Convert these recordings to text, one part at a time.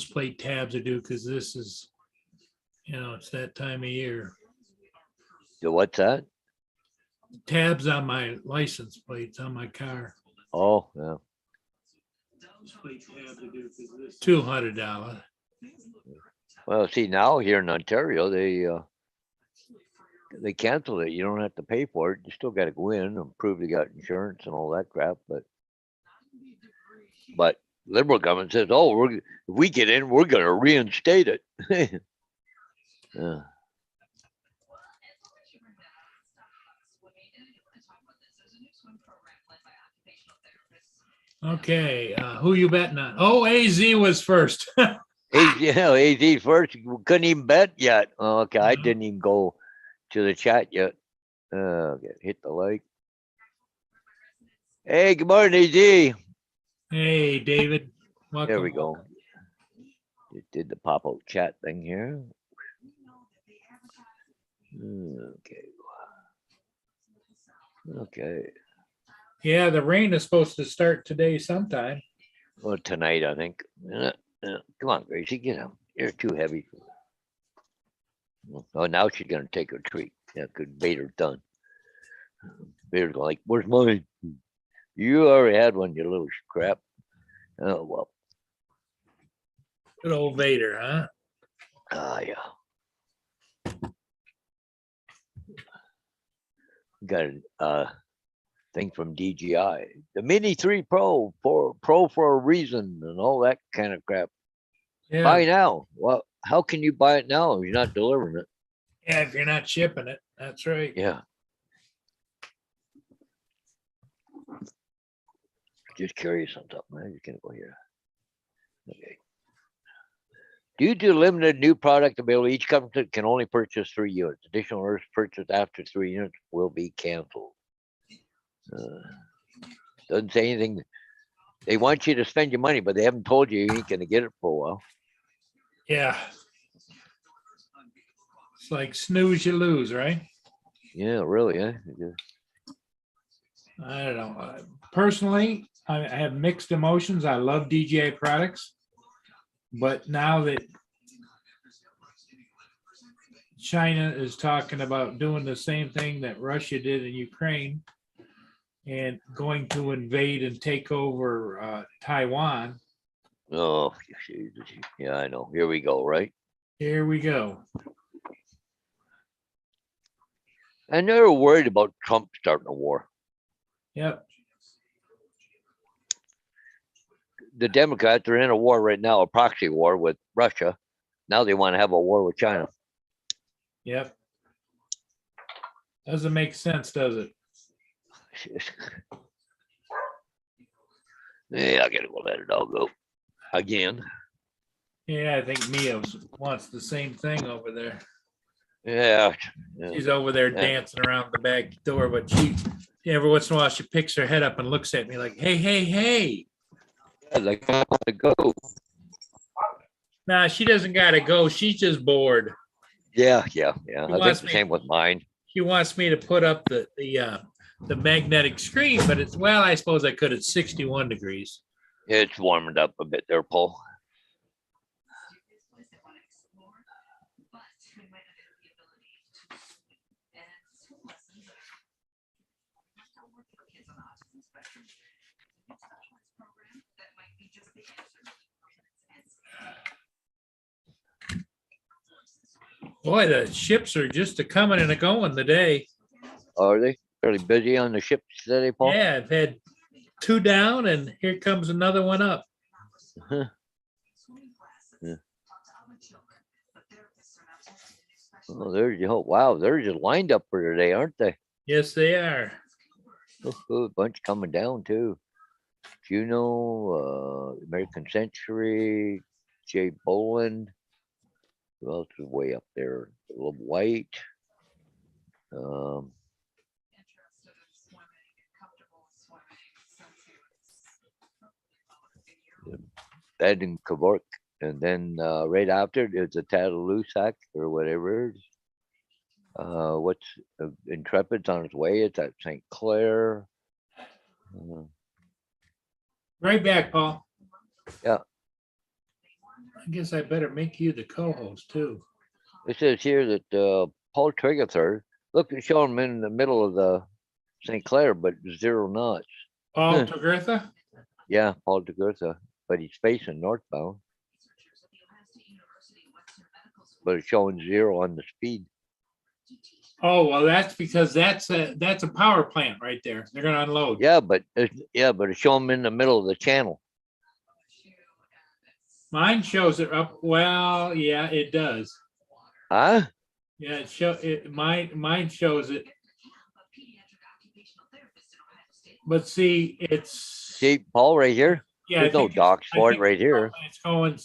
plate tabs are due because this is, it's that time of year. So what's that? Tabs on my license plates on my car. Oh, yeah. $200. Well, see, now here in Ontario, they canceled it. You don't have to pay for it. You still got to go in and prove you got insurance and all that crap. But Liberal government says, oh, if we get in, we're going to reinstate it. Yeah. Okay, who you betting on? Oh, AZ was first. AZ first. We couldn't even bet yet. Okay, I No. didn't even go to the chat yet. Okay, hit the like. Hey, good morning, AZ. Hey, David. Welcome. There we go. Just did the pop-out chat thing here. Okay. Okay. Yeah, the rain is supposed to start today sometime. Well, tonight, I think. Come on, Gracie, get him. You're too heavy. Oh, now she's going to take her treat. Yeah, because Vader's done. Vader's like, where's mine? You already had one, you little crap. Oh, well. Good old Vader, huh? Yeah. Got a thing from DJI. The Mini 3 Pro for a reason and all that kind of crap. Yeah. Buy now. Well, how can you buy it now if you're not delivering it? Yeah, if you're not shipping it, that's right. Yeah. Just curious on something. I'm just gonna go here. Okay. Due to limited new product availability, each company can only purchase 3 units. Additional orders purchased after 3 units will be canceled. Doesn't say anything. They want you to spend your money, but they haven't told you ain't gonna get it for a while. Yeah. It's like snooze, you lose, right? Yeah, really, eh? I don't know. Personally, I have mixed emotions. I love DJI products, but now that China is talking about doing the same thing that Russia did in Ukraine and going to invade and take over Taiwan. Oh, yeah, I know. Here we go, right? Here we go. And they're worried about Trump starting a war. Yep. The Democrats are in a war right now, a proxy war with Russia. Now they want to have a war with China. Yep. Doesn't make sense, does it? Yeah, I gotta go let it all go again. Yeah, I think Mia wants the same thing over there. Yeah. She's over there dancing around the back door, but she every once in a while she picks her head up and looks at me like, hey, hey, hey. Yeah, like I want to go. Nah, she doesn't gotta go. She's just bored. Yeah. I think the same with mine. She wants me to put up the magnetic screen, but it's, well, I suppose I could at 61 degrees. It's warmed up a bit there, Paul. Boy, the ships are just a coming and a going today. Are they fairly busy on the ships today, Paul? Yeah, I've had 2 down and here comes another one up. Yeah. Oh, there's your hope. Wow, they're just lined up for today, aren't they? Yes, they are. A bunch coming down too. Juno, American Century, Jay Boland. Who else is way up there? A little white. That in Kavork. And then right after there's a Tattaloosac or whatever. What's Intrepid's on its way? It's at St. Clair. Right back, Paul. Yeah. I guess I better make you the co-host too. It says here that Paul Trigger, look, it's showing him in the middle of the St. Clair, but 0 knots. Paul Huh. Togertha? Yeah, Paul Trigger, but he's facing northbound. But it's showing 0 on the speed. Oh, well, that's because that's a power plant right there. They're gonna unload. Yeah, but it's showing him in the middle of the channel. Mine shows it up. Well, yeah, it does. Huh? Yeah, mine shows it. But see, it's See, Paul, right here. yeah. There's no docks for it right here. It's going.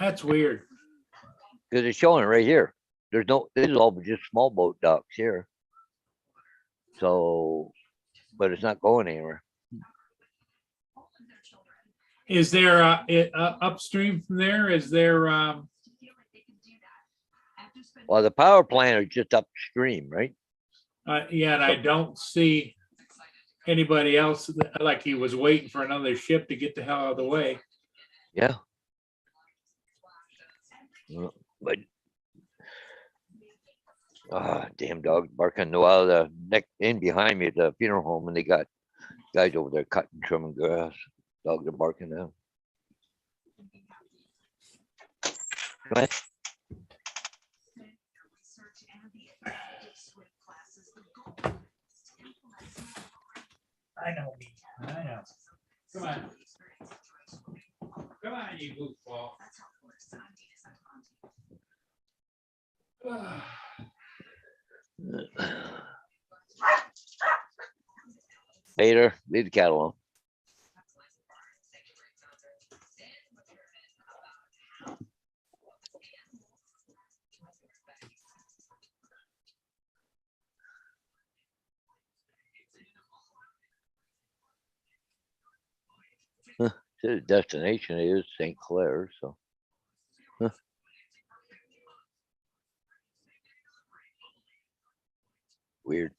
That's weird. Because it's showing it right here. This is all just small boat docks here. So, but it's not going anywhere. Is there upstream from there? Is there? Well, the power plant is just upstream, right? Yeah, and I don't see anybody else like he was waiting for another ship to get the hell out of the way. Yeah. But damn dog barking. While the next in behind me at the funeral home, and they got guys over there cutting, trimming grass. Dogs are barking now. Go ahead. I know me. I know. Come on. Come on, you goofball. Later, leave the cat alone. The destination is St. Clair, so. Huh. Weird.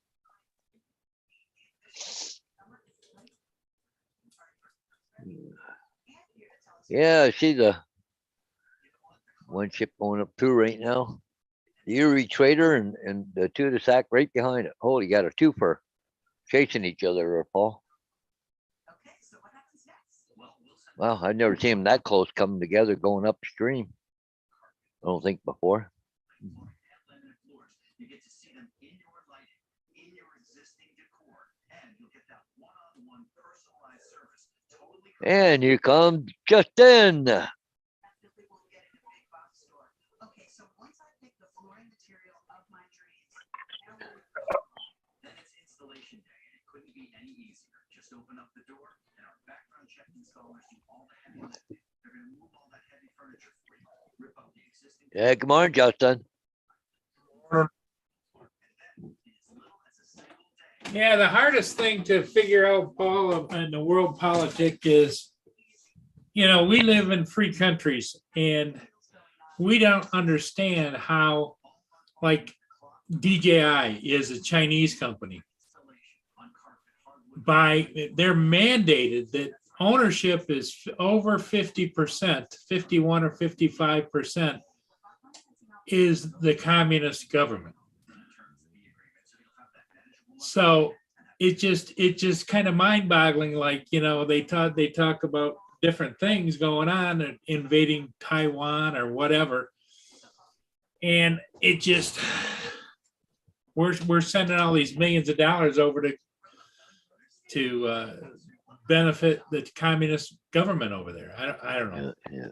Yeah, I see the one ship going up too right now. The Erie Trader and the two of the sack right behind it. Holy, got a twofer chasing each other, Paul. Well, I've never seen them that close coming together going upstream. I don't think before. And here comes Justin. Yeah, good morning, Justin. Yeah, the hardest thing to figure out, Paul, in the world politic is, we live in free countries and we don't understand how, like, DJI is a Chinese company. They're mandated that ownership is over 50%, 51 or 55% is the communist government. So it just kind of mind-boggling, like, they talk about different things going on and invading Taiwan or whatever. And it just, we're sending all these millions of dollars over to benefit the communist government over there. I don't know. Yeah.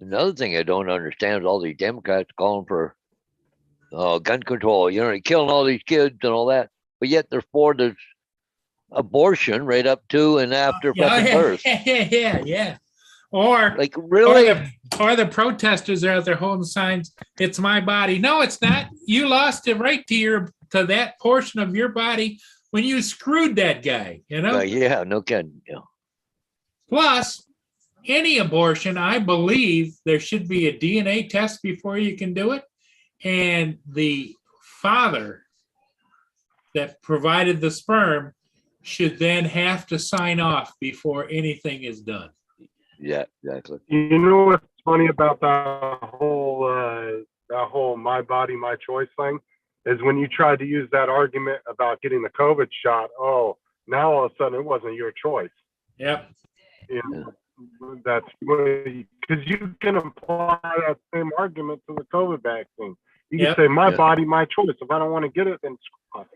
Another thing I don't understand is all these Democrats calling for gun control, killing all these kids and all that, but yet they're for this abortion right up to and after fucking birth. Yeah. Or like really, or the protesters are out there holding signs. It's my body. No, it's not. You lost the right to that portion of your body when you screwed that guy. Yeah, no kidding. Yeah. Plus, any abortion, I believe there should be a DNA test before you can do it. And the father that provided the sperm should then have to sign off before anything is done. Yeah, exactly. You know what's funny about that whole my body, my choice thing is when you tried to use that argument about getting the COVID shot. Oh, now all of a sudden it wasn't your choice. Yep. You know, that's because you can apply that same argument to the COVID vaccine. You can Yep. say my Yeah. body, my choice. If I don't want to get it, then screw it.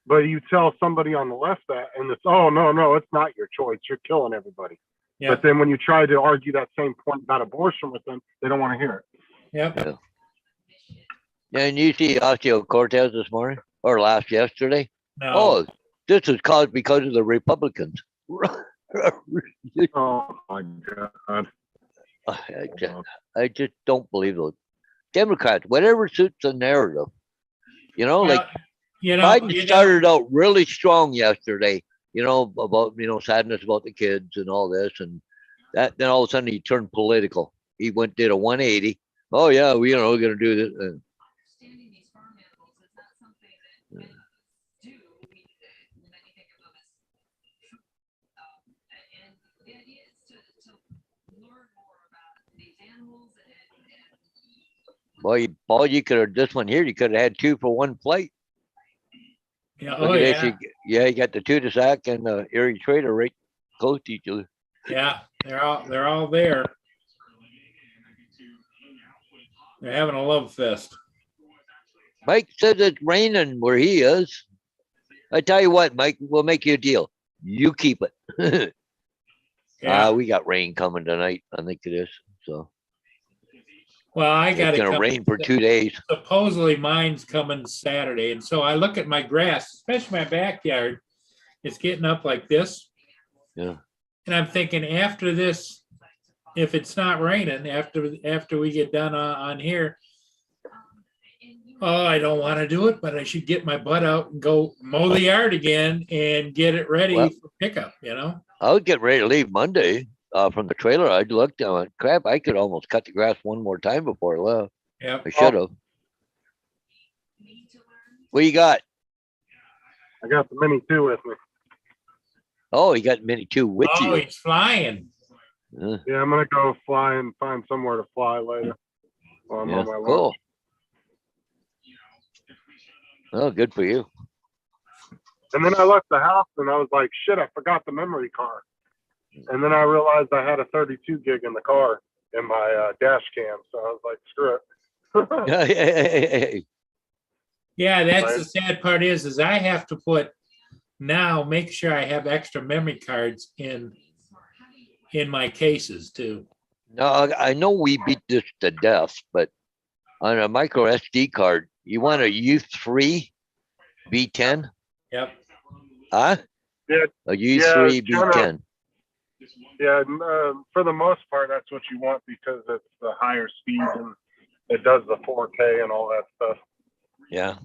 But you tell somebody on the left that, and it's no, it's not your choice. You're killing everybody. Yep. But then when you try to argue that same point about abortion with them, they don't want to hear it. Yep. And you see Ocasio-Cortez this morning or yesterday? No. Oh, this is caused because of the Republicans. Oh my God. I just don't believe those Democrats. Whatever suits the narrative, like Biden started out really strong yesterday. About sadness about the kids and all this, and that then all of a sudden he turned political. He did a 180. Oh yeah, we're going to do this. Understanding these farm animals is not something that many do. Many think of them as, and the idea is to learn more about these animals and Boy, Paul, you could have this one here. You could have had 2 for 1 plate. Yeah. Look Oh, at yeah. this. You got the Tudasac and the Erie Trader right close to each other. Yeah. They're all there. They're having a love fest. Mike says it's raining where he is. I tell you what, Mike, we'll make you a deal. You keep it. Yeah. We got rain coming tonight. I think it is. So Well, I got it's gonna rain for 2 days. Supposedly mine's coming Saturday. And so I look at my grass, especially my backyard, it's getting up like this. Yeah. And I'm thinking after this, if it's not raining, after we get done on here, oh, I don't want to do it, but I should get my butt out and go mow the yard again and get it ready for pickup, I would get ready to leave Monday from the trailer. I looked and I went, crap, I could almost cut the grass one more time before I left. Yep. I should have. What you got? I got the Mini 2 with me. Oh, you got Mini 2 with Oh, you. he's flying. Yeah, I'm gonna go fly and find somewhere to fly later. While I'm Yeah, on my lunch. cool. Oh, good for you. And then I left the house and I was like, shit, I forgot the memory card. And then I realized I had a 32 gig in the car in my dash cam. So I was like, screw it. Yeah, that's the sad part is I have to make sure I have extra memory cards in my cases too. No, I know we beat this to death, but on a micro SD card, you want a U3 B10? Yep. Huh? Yeah. A U3 B10. Yeah, for the most part, that's what you want because it's the higher speed and it does the 4K and all that stuff. Yeah.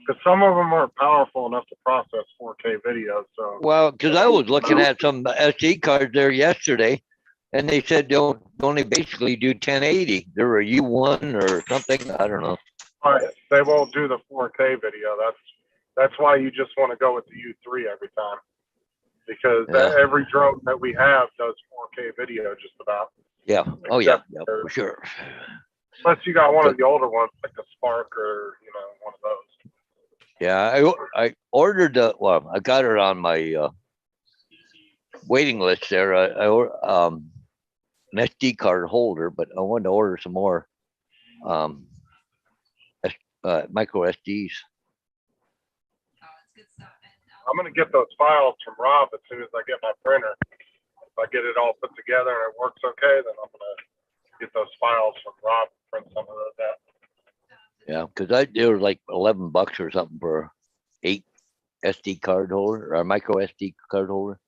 Because some of them aren't powerful enough to process 4K video. So Well, because I was looking at some SD cards there yesterday, and they said don't only basically do 1080. They're a U1 or something. I don't know. they won't do the 4K video. That's why you just want to go with the U3 every time. Because every drone that we have does 4K video just about. Yeah. Oh yeah. Yeah, for sure. Unless you got one of the older ones like the Spark or one of those. Yeah, I ordered I got it on my waiting list there. An SD card holder, but I wanted to order some more micro SDs. I'm gonna get those files from Rob as soon as I get my printer. If I get it all put together and it works okay, then I'm gonna get those files from Rob and print some of those out. Yeah, because it was like $11 or something for 8 SD card holder or micro SD card holder.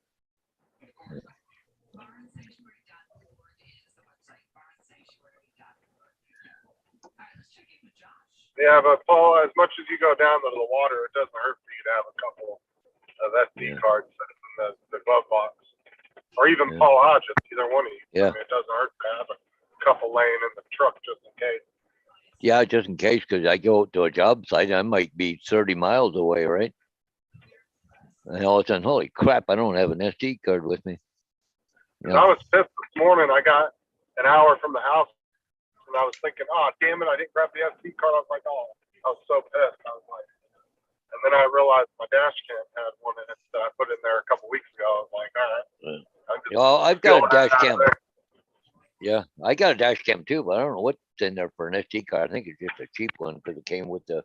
Yeah, but Paul, as much as you go down to the water, it doesn't hurt for you to have a couple of SD cards in the glove box, or even Paul Hodges, either one of you. Yeah, I mean, it doesn't hurt to have a couple laying in the truck just in case. Yeah, just in case, because I go to a job site, I might be 30 miles away, right? And all of a sudden, holy crap, I don't have an SD card with me. 'Cause Yeah. I was pissed this morning. I got an hour from the house and I was thinking, oh, damn it, I didn't grab the SD card. I was like, oh, I was so pissed. I was like, and then I realized my dash cam had one in it that I put in there a couple weeks ago. I was like, all right. I'm just Oh, I've got a going out dash of cam. there. Yeah, I got a dash cam too, but I don't know what's in there for an SD card. I think it's just a cheap one because it came with the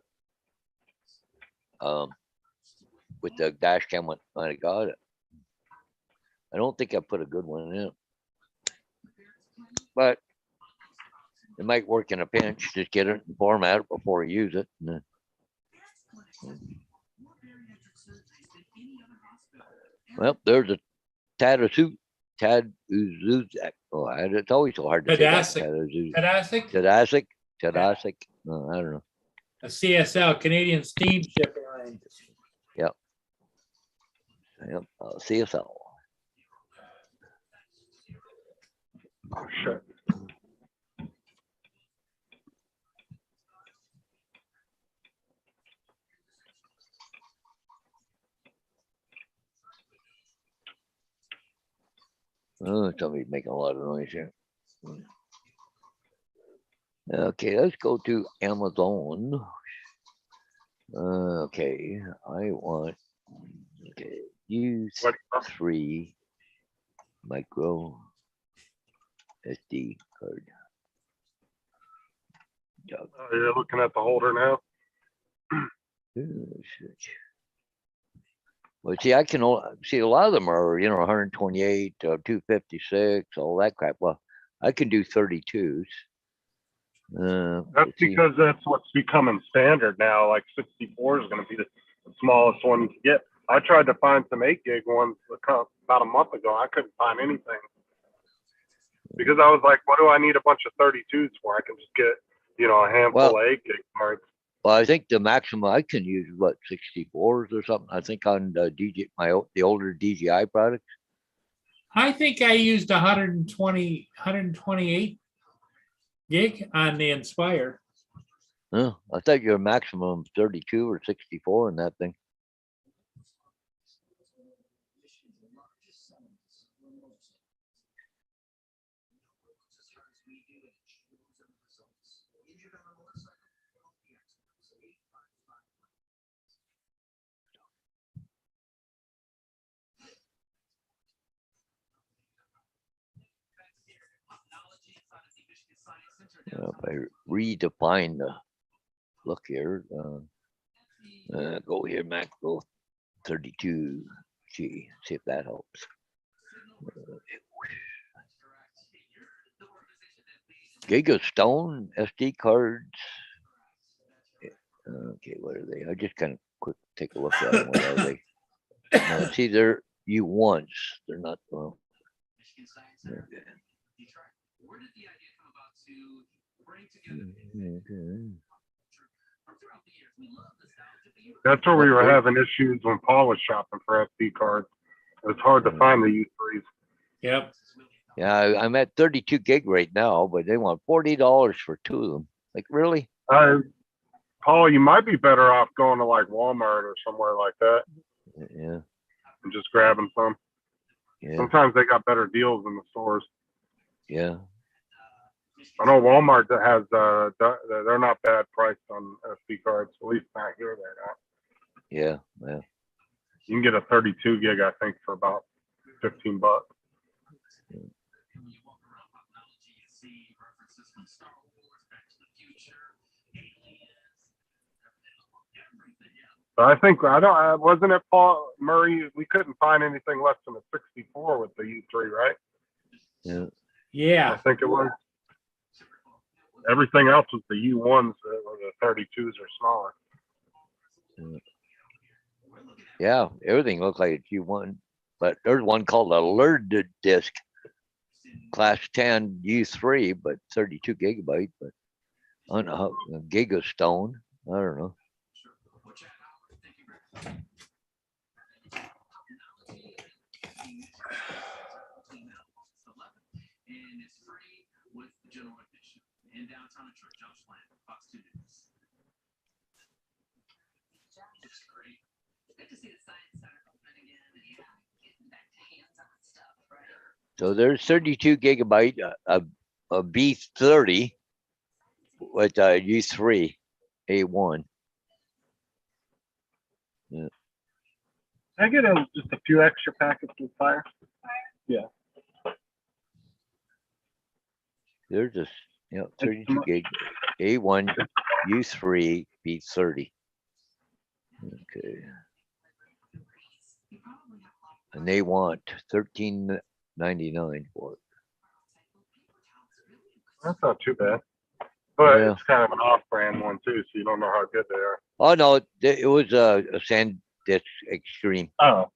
dash cam when I got it. I don't think I put a good one in it, but it might work in a pinch. Just get it and format it before you use it. And then- Well, there's a Tadazuzak. Oh, it's always so hard to say that. Tadasic. Tadazuzak. Tadasic, Tadasic. No, I don't know. a CSL, Canadian Steam Shipping Line. Yep, CSL. Oh, shit. Oh, somebody's making a lot of noise here. Okay, let's go to Amazon. Okay, I want, use What- 3 micro SD card. You're looking at the holder now. Well, see, I can see a lot of them are, 128, 256, all that crap. Well, I can do 32s. That's let's see. because that's what's becoming standard now. Like 64 is going to be the smallest one you can get. I tried to find some 8 gig ones about a month ago. I couldn't find anything because I was like, what do I need a bunch of 32s for? I can just get, a handful Well- of 8 gig cards. Well, I think the maximum I can use is what, 64s or something. I think on the the older DJI products. I think I used 128 gig on the Inspire. Huh, I thought your maximum 32 or 64 in that thing. If I redefine the look here, go here, macro 32G, see if that helps. Giga Stone SD cards. Okay, what are they? I just kind of quick take a look at them. What are they? See, they're U1s. They're not. Well, okay. That's where we were having issues when Paul was shopping for SD cards. It was hard to find the U3s. Yep. Yeah, I'm at 32 gig right now, but they want $40 for 2 of them. Like, really? Paul, you might be better off going to like Walmart or somewhere like that Yeah, and just grabbing some. yeah, Sometimes they got better deals in the stores. yeah. I know Walmart that has they're not bad priced on SD cards. At least not here they're not. Yeah, yeah. You can get a 32 gig, I think, for about $15. So I think wasn't it Paul Murray? We couldn't find anything less than a 64 with the U3, right? Yeah. I Yeah. think it was. Everything else was the U1s or the 32s or smaller. Yeah, everything looked like it's U1, but there's one called a Lurid Disk, Class 10 U3, but 32 gigabyte. But I don't know how Giga Stone. I don't know. So there's 32 gigabyte a B30 with U3 A1. Can I get just a few extra packets of fire? There's just 32 gig A1 U3 B30. Okay. And they want $13.99 for it. That's not too bad. But Yeah. it's kind of an off-brand one too, so you don't know how good they are. Oh no, it was a SanDisk Extreme. Oh,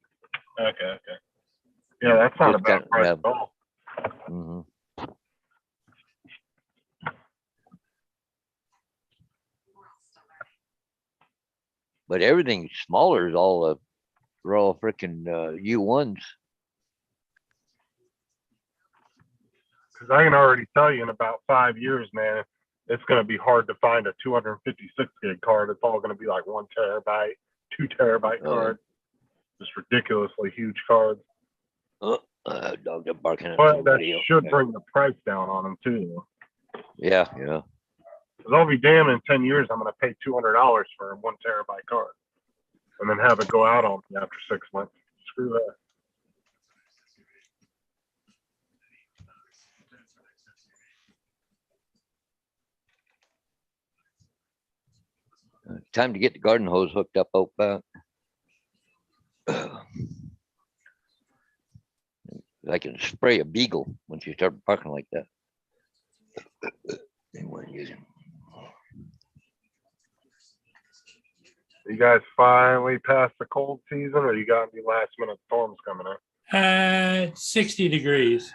okay. Yeah, that's not a It's bad got- price yeah. at all. Mhm. But everything smaller is all they're all freaking U1s. Because I can already tell you in about 5 years, man, it's going to be hard to find a 256 gig card. It's all going to be like 1 terabyte, 2 terabyte Oh. card. Just ridiculously huge cards. Dog, they're barking at But that somebody else. should bring the price down on them too. Yeah. Because I'll be damned in 10 years, I'm going to pay $200 for a 1 terabyte card. And then have it go out on me after 6 months. Screw that. Time to get the garden hose hooked up out back. I can spray a beagle once you start parking like that. Anyone using? You guys finally passed the cold season, or you got any last minute storms coming up? 60 degrees.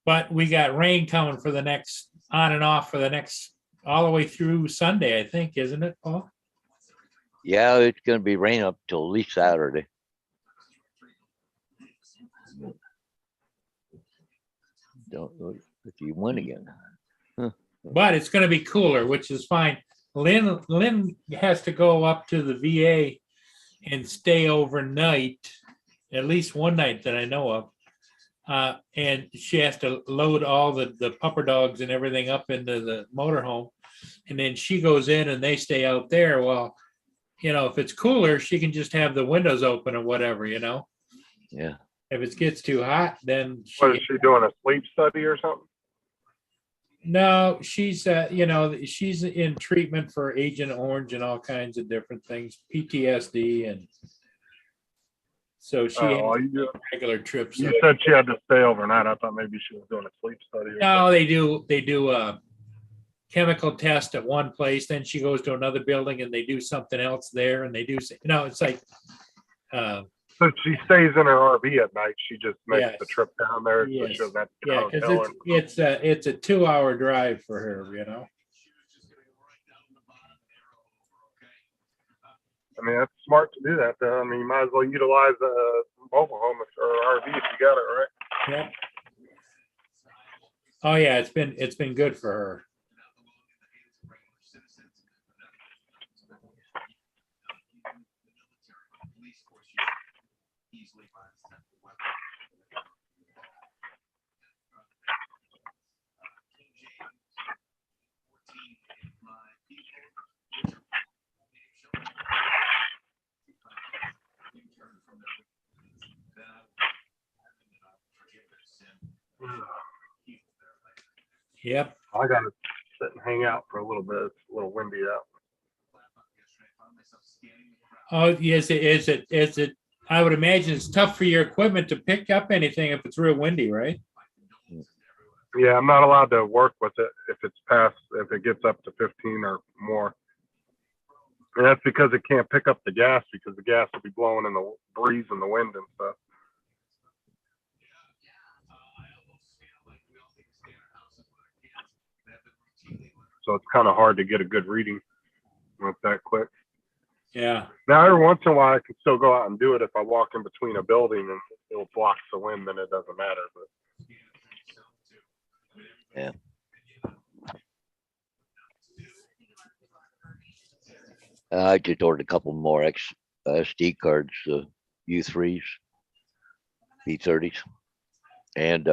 But we got rain coming for the next, on and off for the next, all the way through Sunday, I think, isn't it, Paul? Yeah, it's gonna be rain up till at least Saturday. Don't know if you win again. But it's gonna be cooler, which is fine. Lynn has to go up to the VA and stay overnight, at least one night that I know of. And she has to load all the pupper dogs and everything up into the motorhome. And then she goes in and they stay out there. Well, if it's cooler, she can just have the windows open or whatever, Yeah. If it gets too hot, then What is she doing, a sleep study or something? no, she's she's in treatment for Agent Orange and all kinds of different things, PTSD, and so she Oh, has you regular trips. said she had to stay overnight. I thought maybe she was doing a sleep study. Or No, they do a chemical test at one place, then she goes to another building and they do something else there, and they do it's like So she stays in her RV at night. She just makes the Yes. trip down there. So Yes. she doesn't have to get yeah, a hotel because or- it's a 2-hour drive for her, I mean, that's smart to do that, though. I mean, you might as well utilize a mobile home or RV if you got it, right? Yep. Oh yeah, it's been good for her. Yep. I got to sit and hang out for a little bit. It's a little windy out. Oh, yes, is it? I would imagine it's tough for your equipment to pick up anything if it's real windy, right? Yeah, I'm not allowed to work with it if it gets up to 15 or more. And that's because it can't pick up the gas because the gas will be blowing in the breeze and the wind and stuff. So it's kind of hard to get a good reading with that quick. Yeah. Now, every once in a while, I can still go out and do it if I walk in between a building and it blocks the wind, then it doesn't matter. But Yeah. I just ordered a couple more SD cards, U3s, B30s. and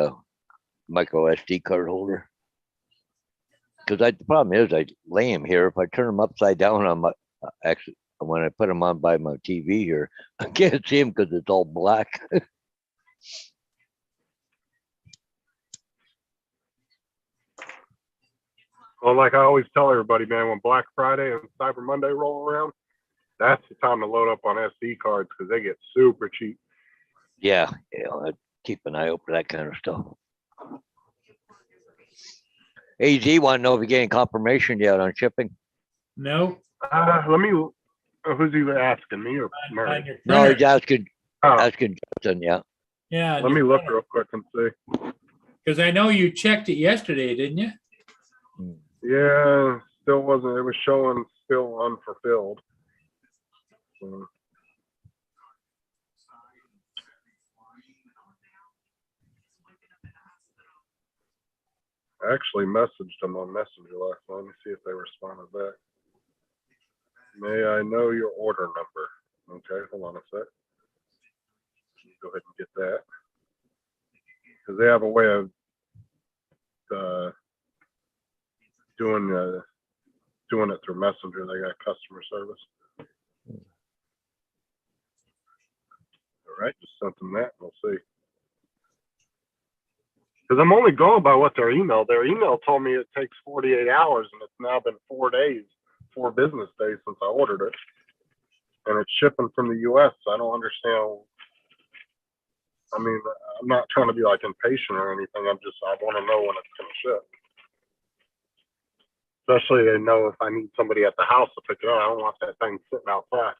micro SD card holder. Because the problem is I lay them here. If I turn them upside down on my actually when I put them on by my TV here, I can't see them because it's all black. Well, like I always tell everybody, man, when Black Friday and Cyber Monday roll around, that's the time to load up on SD cards because they get super cheap. Yeah, I keep an eye out for that kind of stuff. AZ want to know if you're getting confirmation yet on shipping. No. Let me. Who's he asking, me or Murray? On your No, printer. he's asking Oh, Justin. Yeah. Yeah. let me look real quick and see. Because I know you checked it yesterday, didn't you? Yeah, still wasn't. It was showing still unfulfilled. So, I actually messaged them on Messenger last night. Let me see if they responded back. May I know your order number? Okay, hold on a sec. Go ahead and get that. Because they have a way of doing it through Messenger. They got customer service. All right, just sent them that. We'll see. Because I'm only going by what their email. Their email told me it takes 48 hours, and it's now been 4 days, 4 business days since I ordered it, and it's shipping from the U.S. So I don't understand. I mean, I'm not trying to be like impatient or anything. I want to know when it's going to ship. Especially to know if I need somebody at the house to pick it up. I don't want that thing sitting outside.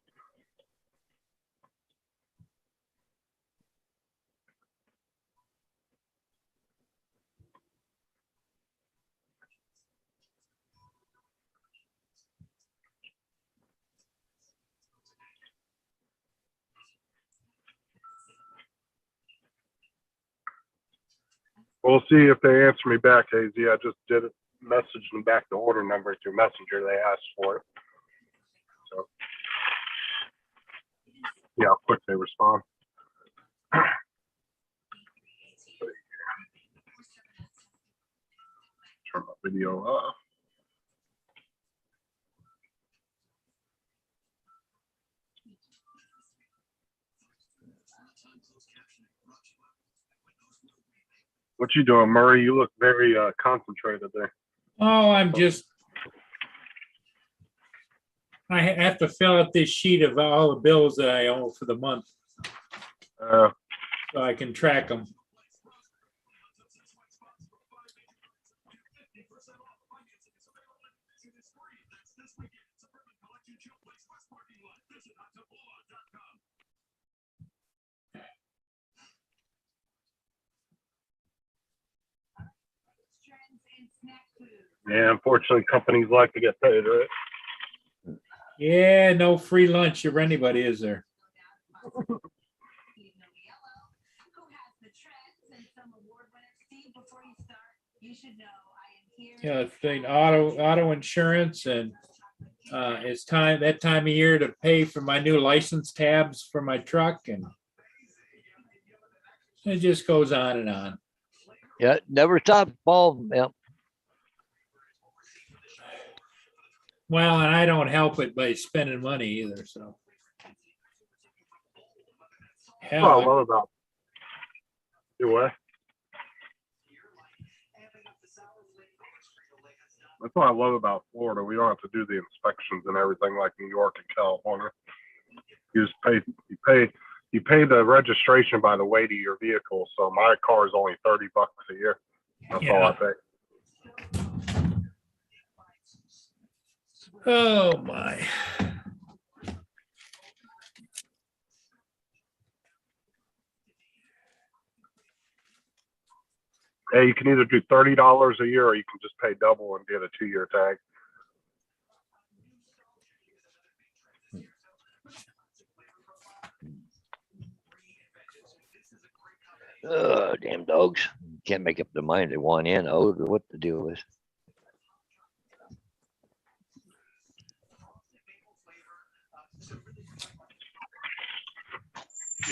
We'll see if they answer me back, AZ. I just did it, messaged them back the order number through Messenger. They asked for it. So, yeah, how quick they respond. Turn my video off. What you doing, Murray? You look very concentrated there. Oh, I have to fill out this sheet of all the bills that I owe for the month Uh, so I can track them. yeah, unfortunately, companies like to get paid, right? Yeah, no free lunch for anybody, is there? Yeah, it's the auto insurance, and it's that time of year to pay for my new license tabs for my truck, and it just goes on and on. Yeah, never stop, Paul. Yeah. Well, and I don't help it by spending money either, so. That's what I Hell, love about you. What? That's what I love about Florida. We don't have to do the inspections and everything like New York and California. You just pay the registration by the weight of your vehicle. So my car is only $30 a year. That's all I pay. oh my. Hey, you can either do $30 a year or you can just pay double and get a 2-year tag. Damn dogs. Can't make up their mind. They want in, out, or what the deal is.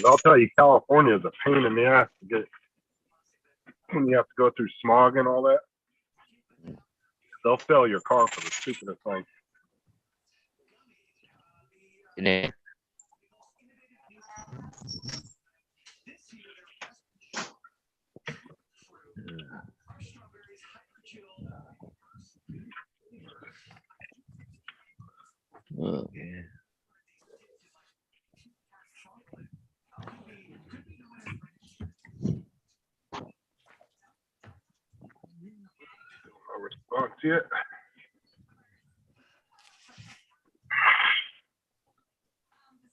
I'll tell you, California is a pain in the ass to get when you have to go through smog and all that. They'll sell your car for the stupidest thing. And then, okay. No response yet.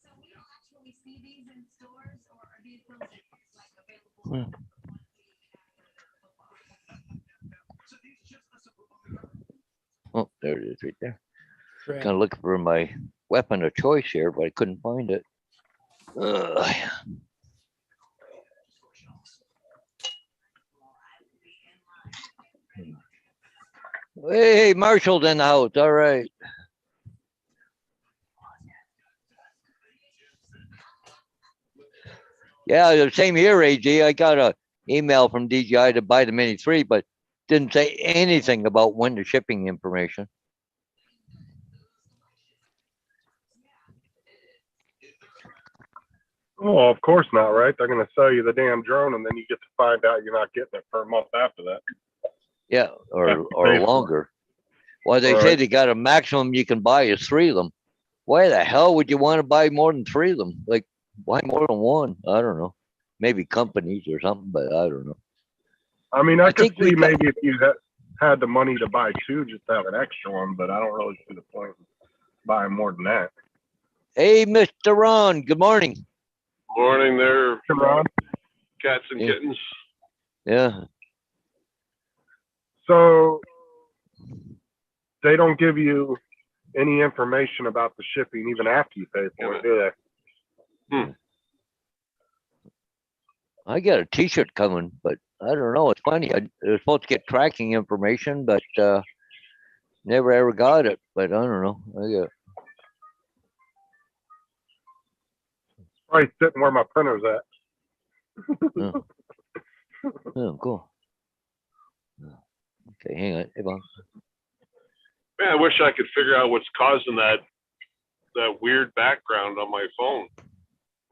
So we don't actually see these in stores, or are these those like available? Oh, there it is right there. Correct. Kind of looking for my weapon of choice here, but I couldn't find it. Ugh. Hey, Marshall's in the house. All right. Yeah, the same here, AG. I got a email from DJI to buy the Mini 3, but didn't say anything about when the shipping information. Oh, of course not, right? They're gonna sell you the damn drone, and then you get to find out you're not getting it for a month after that. Yeah, Have or to pay for it. longer. Well, they say Right. they got a maximum you can buy is 3 of them. Why the hell would you want to buy more than 3 of them? Like, why more than one? I don't know. Maybe companies or something, but I don't know. I mean, I I could think we see got- maybe if you had the money to buy 2, just to have an extra one, but I don't really see the point in buying more than that. Hey, Mr. Ron, good morning. Morning there, Hey, Ron. cats and Yeah. kittens. Yeah. So they don't give you any information about the shipping even after you pay for it, do they? I got a T-shirt coming, but I don't know. It's funny. I was supposed to get tracking information, but never ever got it. But I don't know. I got Probably sitting where my printer's at. oh, cool. Okay, hang on. Hey, Bob. Man, I wish I could figure out what's causing that weird background on my phone.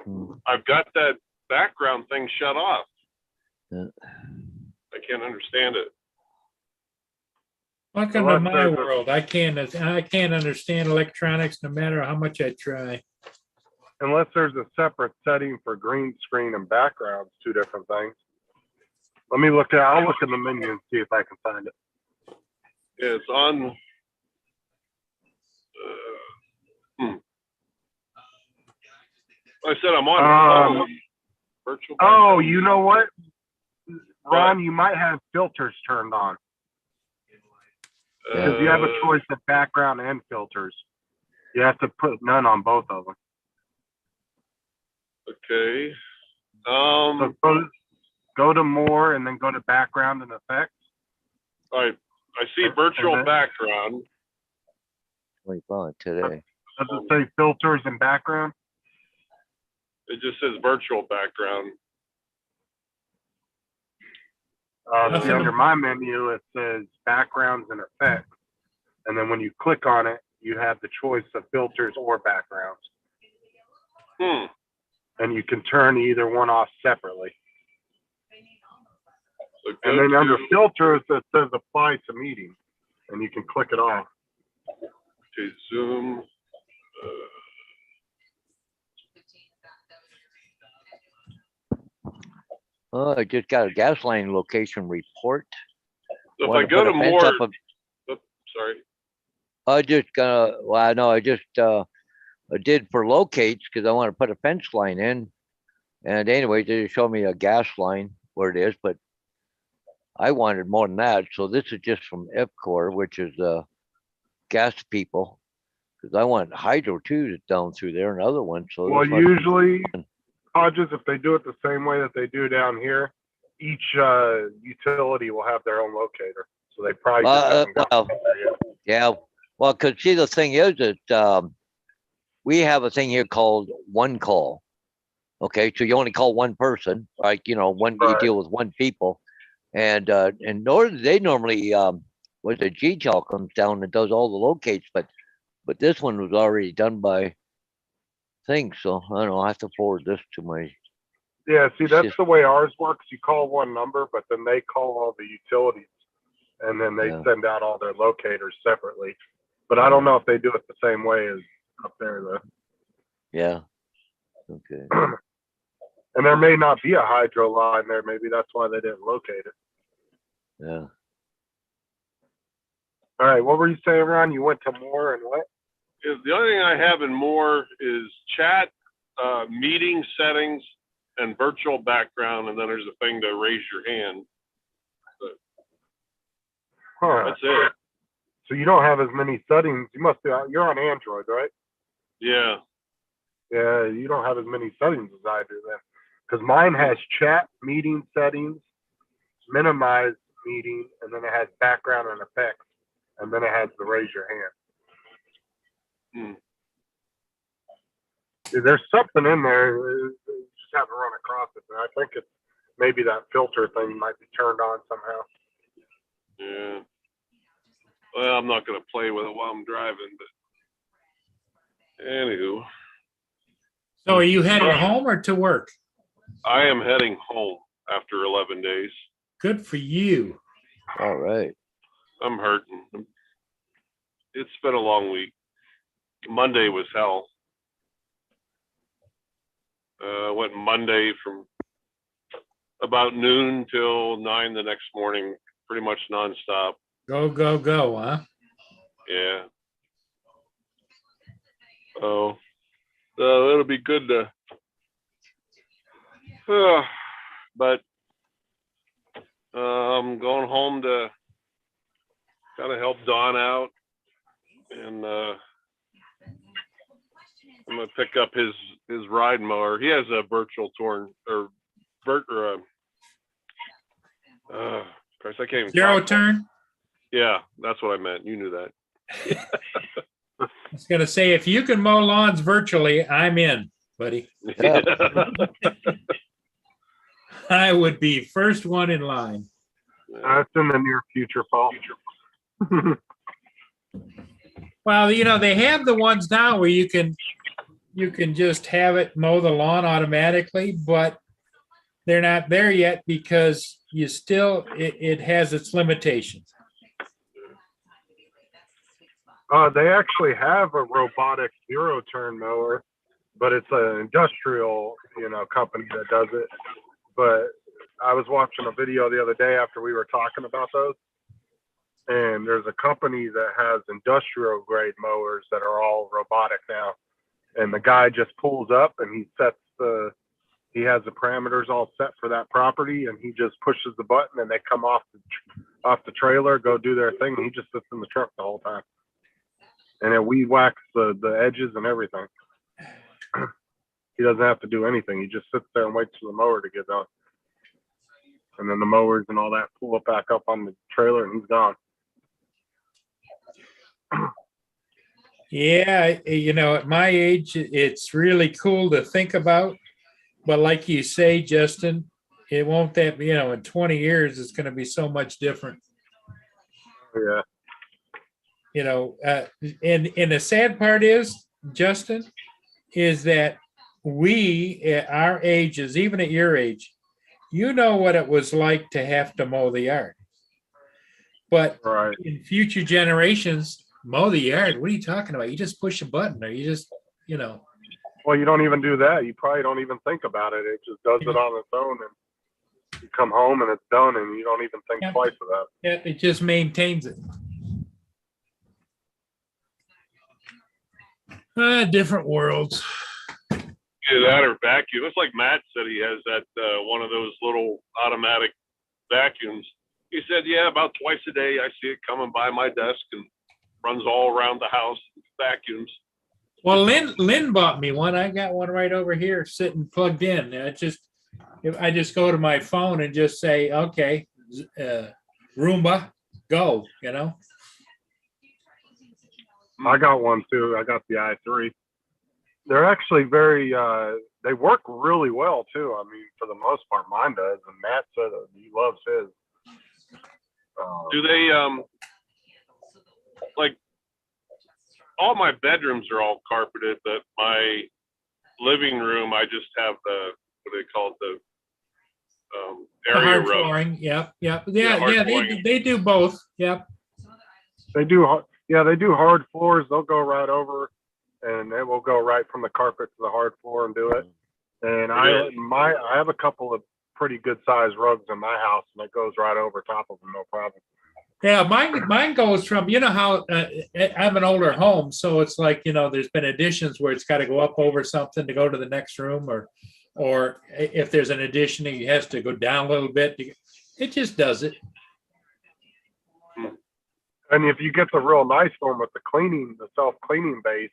Hmm. I've got that background thing shut off. Yeah. I can't understand it. Welcome Well, to my that's- world. I can't understand electronics no matter how much I try. Unless there's a separate setting for green screen and backgrounds, 2 different things. I'll look in the menu and see if I can find it. Yeah, it's on. I said I'm on the phone. Virtual. Oh, background. you know what? Ron, you might have filters turned on. Because you have a choice of background and filters. You have to put none on both of them. Okay. So go to more and then go to background and effects. I see virtual then- background. 25 today. Does it say filters and background? It just says virtual background. See, under my menu, it says backgrounds and effects. And then when you click on it, you have the choice of filters or backgrounds. And you can turn either one off separately. So go And then under to- filters, it says apply to meeting. And you can click it off. Okay, Zoom. Oh, I just got a gas line location report. So if Wanna I go put to a fence more, up a- sorry. I just well, I know I just I did for locates because I want to put a fence line in. And anyway, they just showed me a gas line where it is, but I wanted more than that. So this is just from EPCOR, which is gas people. Because I want hydro too down through there and other ones. So Well, this one- usually, Hodges, if they do it the same way that they do down here, each utility will have their own locator. So they probably just haven't gotten there yet. yeah, well, because see, the thing is that we have a thing here called one call. Okay, so you only call one person, like, you know, you Right. deal with one people. And they normally, with the GTEL comes down and does all the locates, but this one was already done by things, so I don't know, I have to forward this to my, Yeah, see, that's Just- the way ours works. You call one number, but then they call all the utilities, and then they Yeah. send out all their locators separately. But I don't know if they do it the same way as up there, though. yeah. Okay. And there may not be a hydro line there. Maybe that's why they didn't locate it. Yeah. All right, what were you saying, Ron? You went to more and what? The only thing I have in more is chat, meeting settings, and virtual background, and then there's a thing to raise your hand. Huh. That's it. So you don't have as many settings. You must be. You're on Android, right? Yeah. Yeah, you don't have as many settings as I do then. Because mine has chat, meeting settings, minimize meeting, and then it has background and effects, and then it has the raise your hand. There's something in there. Just haven't run across it. And I think it's maybe that filter thing might be turned on somehow. Yeah. Well, I'm not gonna play with it while I'm driving, but anywho, So are you heading home or to work? I am heading home after 11 days. Good for you. All right. I'm hurting. It's been a long week. Monday was hell. Went Monday from about noon till 9 the next morning, pretty much nonstop. Go, go, go, huh? Yeah. Oh, it'll be good to. But I'm going home to kind of help Don out, and I'm gonna pick up his ride mower. He has a virtual turn or Christ, I can't even Zero talk. turn? Yeah, that's what I meant. You knew that. I was going to say, if you can mow lawns virtually, I'm in, buddy. Yeah. I would be first one in line. That's in the near future, Paul. Well, you know, they have the ones now where you can just have it mow the lawn automatically, but they're not there yet because it has its limitations. They actually have a robotic zero turn mower, but it's an industrial, company that does it. But I was watching a video the other day after we were talking about those, and there's a company that has industrial grade mowers that are all robotic now. And the guy just pulls up and he has the parameters all set for that property, and he just pushes the button and they come off the trailer, go do their thing, and he just sits in the truck the whole time. And it weed whacks the edges and everything. He doesn't have to do anything. He just sits there and waits for the mower to get done. And then the mowers and all that pull it back up on the trailer and he's gone. Yeah, at my age, it's really cool to think about. But like you say, Justin, it won't in 20 years, it's going to be so much different. Yeah. And the sad part is, Justin, is that we at our ages, even at your age, what it was like to have to mow the yard. But Right. in future generations, mow the yard. What are you talking about? You just push a button, or you just, Well, you don't even do that. You probably don't even think about it. It just does it on its own, and you come home and it's done, and you don't even think Yeah. twice about it. it just maintains it. Different worlds. Either that or vacuum. It's like Matt said he has that one of those little automatic vacuums. He said, yeah, about twice a day I see it coming by my desk and runs all around the house, vacuums. Well, Lynn bought me one. I got one right over here sitting plugged in. I just go to my phone and just say, okay, Roomba, go, I got one too. I got the i3. They're actually they work really well too. I mean, for the most part, mine does. And Matt said that he loves his. Do they, like, all my bedrooms are all carpeted, but my living room, I just have what do they call it, the The area hard rug. flooring, yep, yep, Yeah, hard yeah, flooring. they do both, yep. They do, yeah, they do hard floors. They'll go right over, and it will go right from the carpet to the hard floor and do it. And I have a couple of pretty good sized rugs in my house, and it goes right over top of them, no problem. Yeah, mine goes from, you know how, I have an older home, so it's like, you know, there's been additions where it's got to go up over something to go to the next room, or if there's an addition, it has to go down a little bit. It just does it. And if you get the real nice one with the self-cleaning base,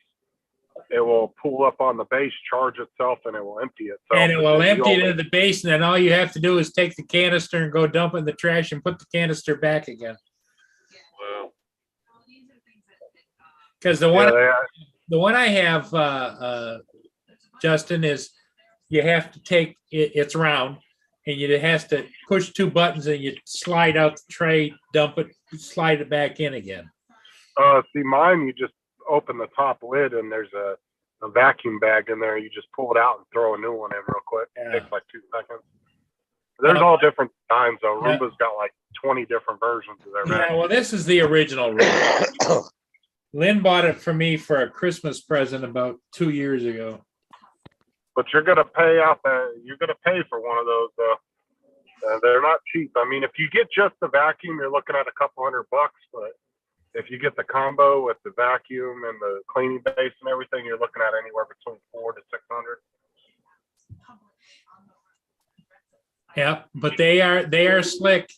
it will pull up on the base, charge itself, and it will empty itself. And it will then you empty it only- into the basin, and all you have to do is take the canister and go dump it in the trash and put the canister back again. Wow. Because the Yeah, one I have, Justin, is you have to take it, it's round, and it has to push two buttons and you slide out the tray, dump it, slide it back in again. see, mine, you just open the top lid, and there's a vacuum bag in there. You just pull it out and throw a new one in real quick. Yeah. It takes like 2 seconds. There's all different kinds, though. Yeah. Roomba's got like 20 different versions of their Yeah, vacuum. well, this is the original room. Lynn bought it for me for a Christmas present about 2 years ago. But you're gonna pay for one of those, though. They're not cheap. I mean, if you get just the vacuum, you're looking at a couple $100, but if you get the combo with the vacuum and the cleaning base and everything, you're looking at anywhere between $400 to $600. Yeah, but they are slick.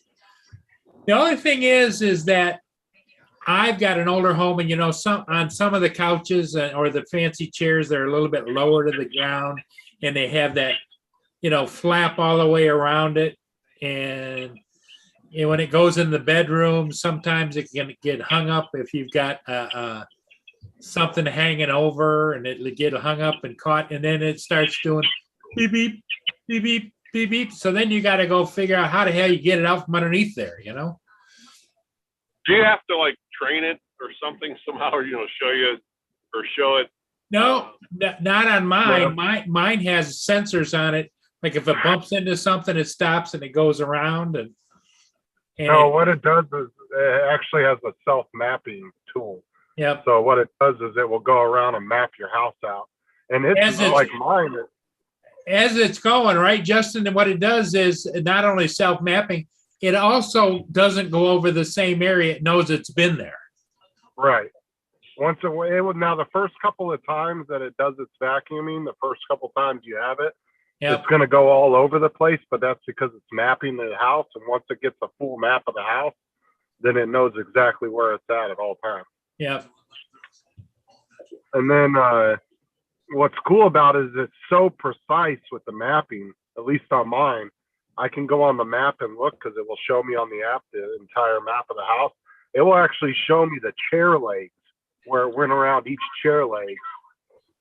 The only thing is that I've got an older home, and you know, some of the couches or the fancy chairs, they're a little bit lower to the ground, and they have that, you know, flap all the way around it. And when it goes in the bedroom, sometimes it can get hung up if you've got something hanging over, and it get hung up and caught, and then it starts doing beep beep beep beep beep beep. So then you got to go figure out how the hell you get it out from underneath there, you know. Do you have to like train it or something somehow, or, you know, show you or show it? No, not on mine. Mine has sensors on it. Like if it bumps into something, it stops and it goes around. And No, what it does is it actually has a self-mapping tool. Yep. So what it does is it will go around and map your house out. And it's As it's- like mine. As it's going, right, Justin, and what it does is not only self-mapping, it also doesn't go over the same area. It knows it's been there. Right. Once it would, now the first couple of times that it does its vacuuming, the first couple times you have it, Yep. it's going to go all over the place, but that's because it's mapping the house. And once it gets a full map of the house, then it knows exactly where it's at all times. Yep. And then what's cool about it is it's so precise with the mapping, at least on mine. I can go on the map and look because it will show me on the app the entire map of the house. It will actually show me the chair legs, where it went around each chair leg,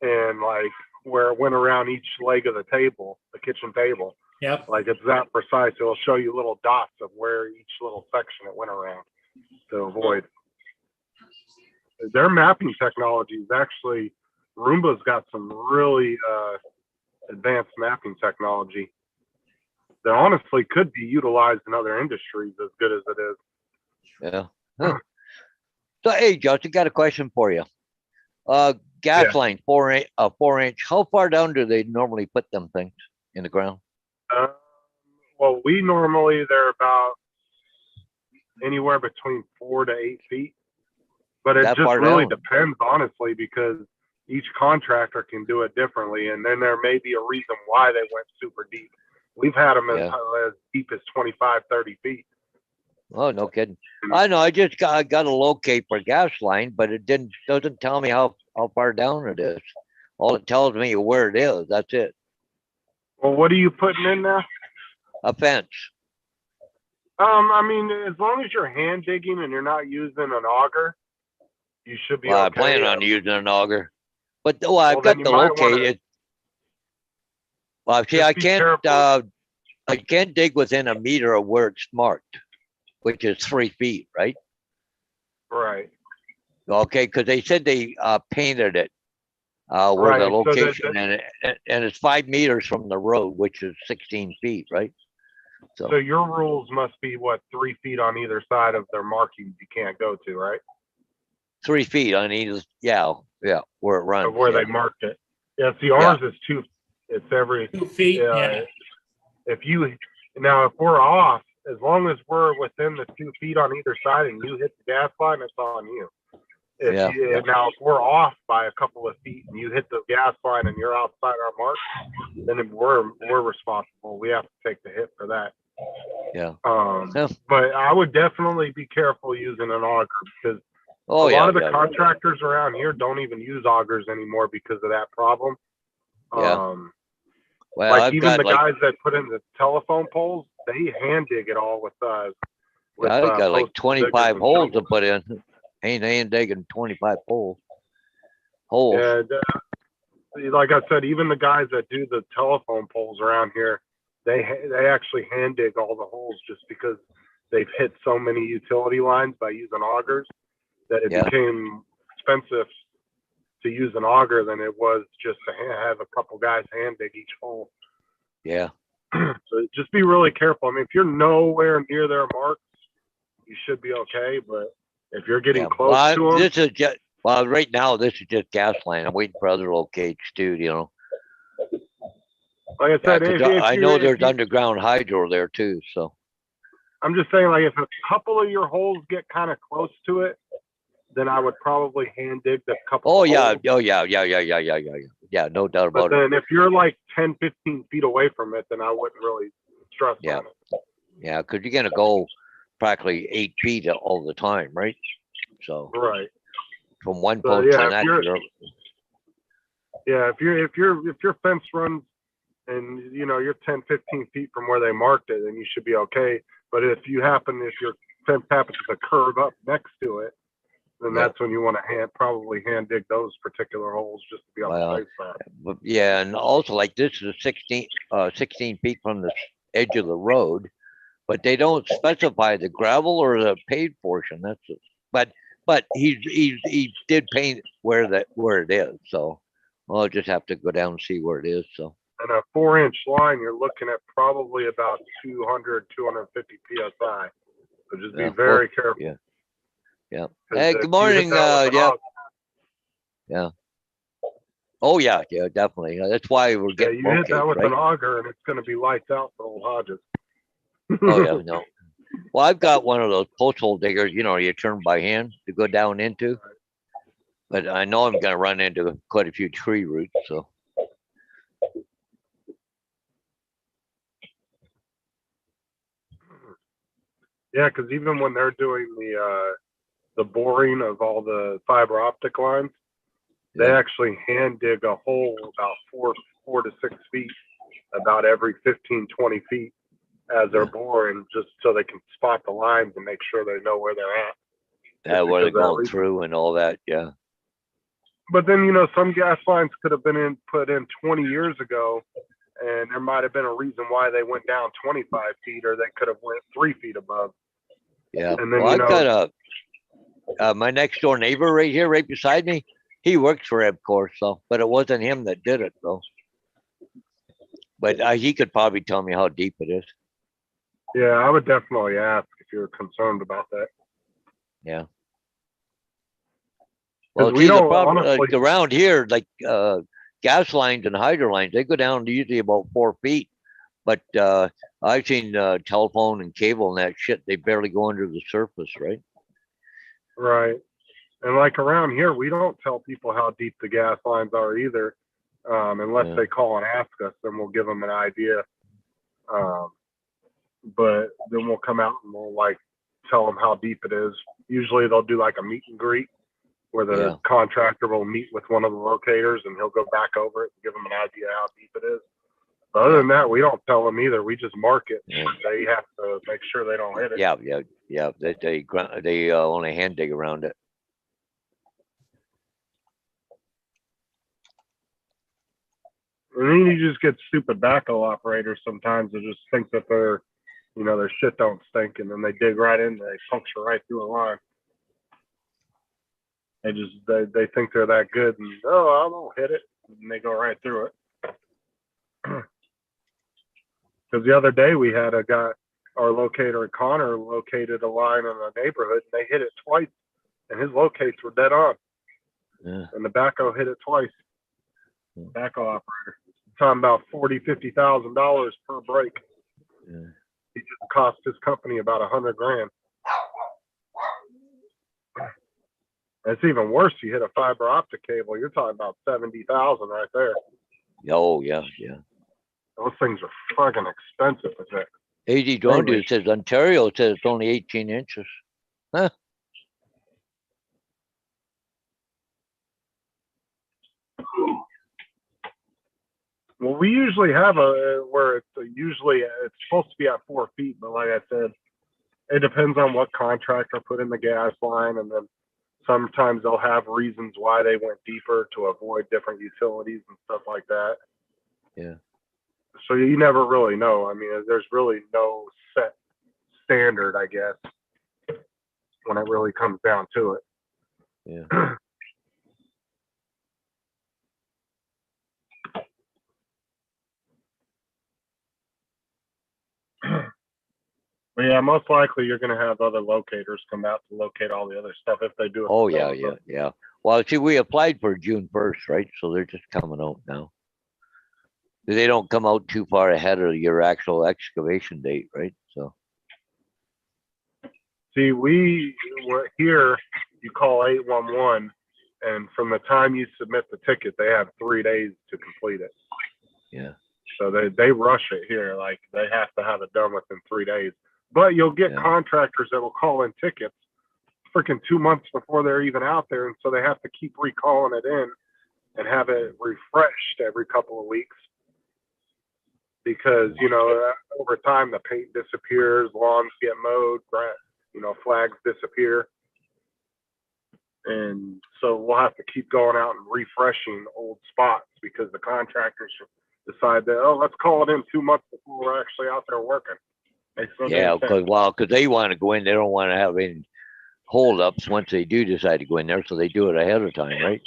and like where it went around each leg of the table, the kitchen table. Yep. Like it's that precise. It will show you little dots of where each little section it went around to avoid. Their mapping technology is actually, Roomba's got some really advanced mapping technology that honestly could be utilized in other industries as good as it is. Yeah. Huh. So, hey, Justin, got a question for you. Gas line, 4-inch. How far down do they normally put them things in the ground? Well, they're about anywhere between 4 to 8 feet, but it That just far really down? depends, honestly, because each contractor can do it differently, and then there may be a reason why they went super deep. We've had them as deep as 25, 30 feet. Oh, no kidding. I know. I just got to locate for gas line, but it doesn't tell me how far down it is. All it tells me is where it is. That's it. Well, what are you putting in now? A fence. I mean, as long as you're hand digging and you're not using an auger, you should be Well, I okay. plan on using an auger, but I've then got you to might locate wanna- it. Well, see, Just I be can't. careful. I can't dig within a meter of where it's marked. which is 3 feet, right? Right. Okay, because they said they painted it where Right, the so that- location and it's 5 meters from the road, which is 16 feet, right? So your rules must be what, 3 feet on either side of their markings you can't go to, right? 3 feet on either, yeah, where it runs. Of where yeah. they marked it. Yeah, see, ours is 2, it's every, 2 feet, yeah. if now if we're off, as long as we're within the 2 feet on either side and you hit the gas line, it's on you. Yeah, yeah. Now if we're off by a couple of feet and you hit the gas line and you're outside our mark, then we're responsible. We have to take the hit for that. Yeah. But I would definitely be careful using an auger because Oh, a yeah. lot of the yeah. contractors around here don't even use augers anymore because of that problem. Yeah. Well, Like I've even got the like, guys that put in the telephone poles, they hand dig it all with I got like post diggers 25 and holes stuff. to put in. Ain't hand digging 25 holes. And like I said, even the guys that do the telephone poles around here, they actually hand dig all the holes just because they've hit so many utility lines by using augers that it Yeah. became expensive to use an auger than it was just to have a couple guys hand dig each hole. Yeah. So just be really careful. I mean, if you're nowhere near their marks, you should be okay. But if you're getting Yeah. close Well, to them, this is just, well, right now, this is just gas line. I'm waiting for other locates too, you know. like I Yeah, said, 'cause if I you- know if there's you- underground hydro there too, so. I'm just saying, like, if a couple of your holes get kind of close to it, then I would probably hand dig the couple. Oh, of yeah. holes. Oh, yeah. Yeah, no doubt But about it. then if you're like 10, 15 feet away from it, then I wouldn't really stress Yeah. on it. Yeah, because you're gonna go practically 8 feet all the time, right? So Right. from one So, post yeah, to if the next, you're- Yeah. If your fence runs and you're 10, 15 feet from where they marked it, then you should be okay. But if your fence happens to curve up next to it, then Yeah. that's when you want to probably hand dig those particular holes just to be on Well, the safe side. but yeah, and also like this is 16 feet from the edge of the road, but they don't specify the gravel or the paved portion. That's it. But he did paint where it is. So I'll just have to go down and see where it is. So And a 4-inch line, you're looking at probably about 200, 250 PSI. So just Yeah, be very careful. yeah. Yeah. 'Cause Hey, if good you hit morning. that with an Yeah. auger- Oh yeah, definitely. That's why we're Yeah, getting you hit that locates, with right? an auger and it's going to be lights out for old Hodges. Oh yeah, no. Well, I've got one of those post hole diggers, you turn by hand to go down into. But I know I'm gonna run into quite a few tree roots, so. Yeah, because even when they're doing the boring of all the fiber optic lines, they Yeah. actually hand dig a hole about 4 to 6 feet, about every 15, 20 feet as they're Yeah. boring, just so they can spot the lines and make sure they know where they're at. Yeah, where they're because of that going reason. through and all that, yeah. But then, some gas lines could have been put in 20 years ago, and there might have been a reason why they went down 25 feet, or they could have went 3 feet above. Yeah, And then, well, I've got my next door neighbor right here, right beside me. He works for EBCOR, so, but it wasn't him that did it though. But he could probably tell me how deep it is. Yeah, I would definitely ask if you're concerned about that. Yeah. Well, 'Cause we see, the don't problem, like honestly- around here, like gas lines and hydro lines, they go down to usually about 4 feet. But I've seen telephone and cable and that shit, they barely go under the surface, right? Right. And like around here, we don't tell people how deep the gas lines are either, unless Yeah. they call and ask us, then we'll give them an idea. But then we'll come out and we'll tell them how deep it is. Usually they'll do like a meet and greet where the Yeah. contractor will meet with one of the locators and he'll go back over it and give them an idea how deep it is. But other than that, we don't tell them either. We just mark it. Yeah. They have to make sure they don't hit it. Yeah. They only hand dig around it. And then you just get stupid backhoe operators sometimes that just think that they're, You know, their shit don't stink, and then they dig right in there, they puncture right through a line. They think they're that good, and I won't hit it, and they go right through it. Because the other day we had a guy, our locator at Connor located a line in a neighborhood, and they hit it twice, and his locates were dead on. Yeah. And the backhoe hit it twice. Backhoe operator. Talking about $40,000-$50,000 per break. Yeah. It just cost his company about $100,000. It's even worse. You hit a fiber optic cable, you're talking about $70,000 right there. Oh, yeah, yeah. Those things are fucking expensive. Is it? AZ Drone Dude says Ontario says it's only 18 inches. Huh? Well, we usually have where it's usually it's supposed to be at 4 feet, but like I said, it depends on what contractor put in the gas line, and then sometimes they'll have reasons why they went deeper to avoid different utilities and stuff like that. Yeah. So you never really know. I mean, there's really no set standard, I guess, when it really comes down to it. Yeah. But yeah, most likely you're going to have other locators come out to locate all the other stuff if they do it. Oh, yeah, yeah, yeah. Well, see, we applied for June 1st, right? So they're just coming out now. They don't come out too far ahead of your actual excavation date, right? So. See, we were here, you call 811, and from the time you submit the ticket, they have 3 days to complete it. Yeah. So they rush it here. Like, they have to have it done within 3 days. But you'll get contractors that will call in tickets freaking 2 months before they're even out there. And so they have to keep recalling it in and have it refreshed every couple of weeks. Because, you know, over time, the paint disappears, lawns get mowed, you know, flags disappear. And so we'll have to keep going out and refreshing old spots because the contractors decide that, oh, let's call it in 2 months before we're actually out there working. Yeah, because they want to go in, they don't want to have any holdups once they do decide to go in there, so they do it ahead of time, right?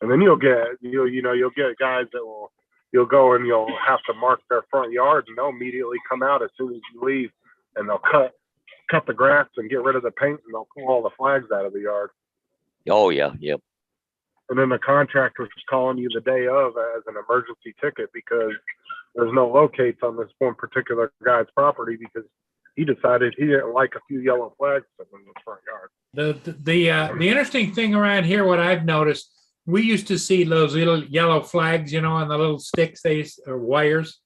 And then you'll get guys that you'll go and you'll have to mark their front yard, and they'll immediately come out as soon as you leave, and they'll cut the grass and get rid of the paint, and they'll pull all the flags out of the yard. Oh yeah, yep. And then the contractor's calling you the day of as an emergency ticket because there's no locates on this one particular guy's property because he decided he didn't like a few yellow flags in the front yard. The interesting thing around here, what I've noticed, we used to see those little yellow flags, you know, on the little sticks, or wires.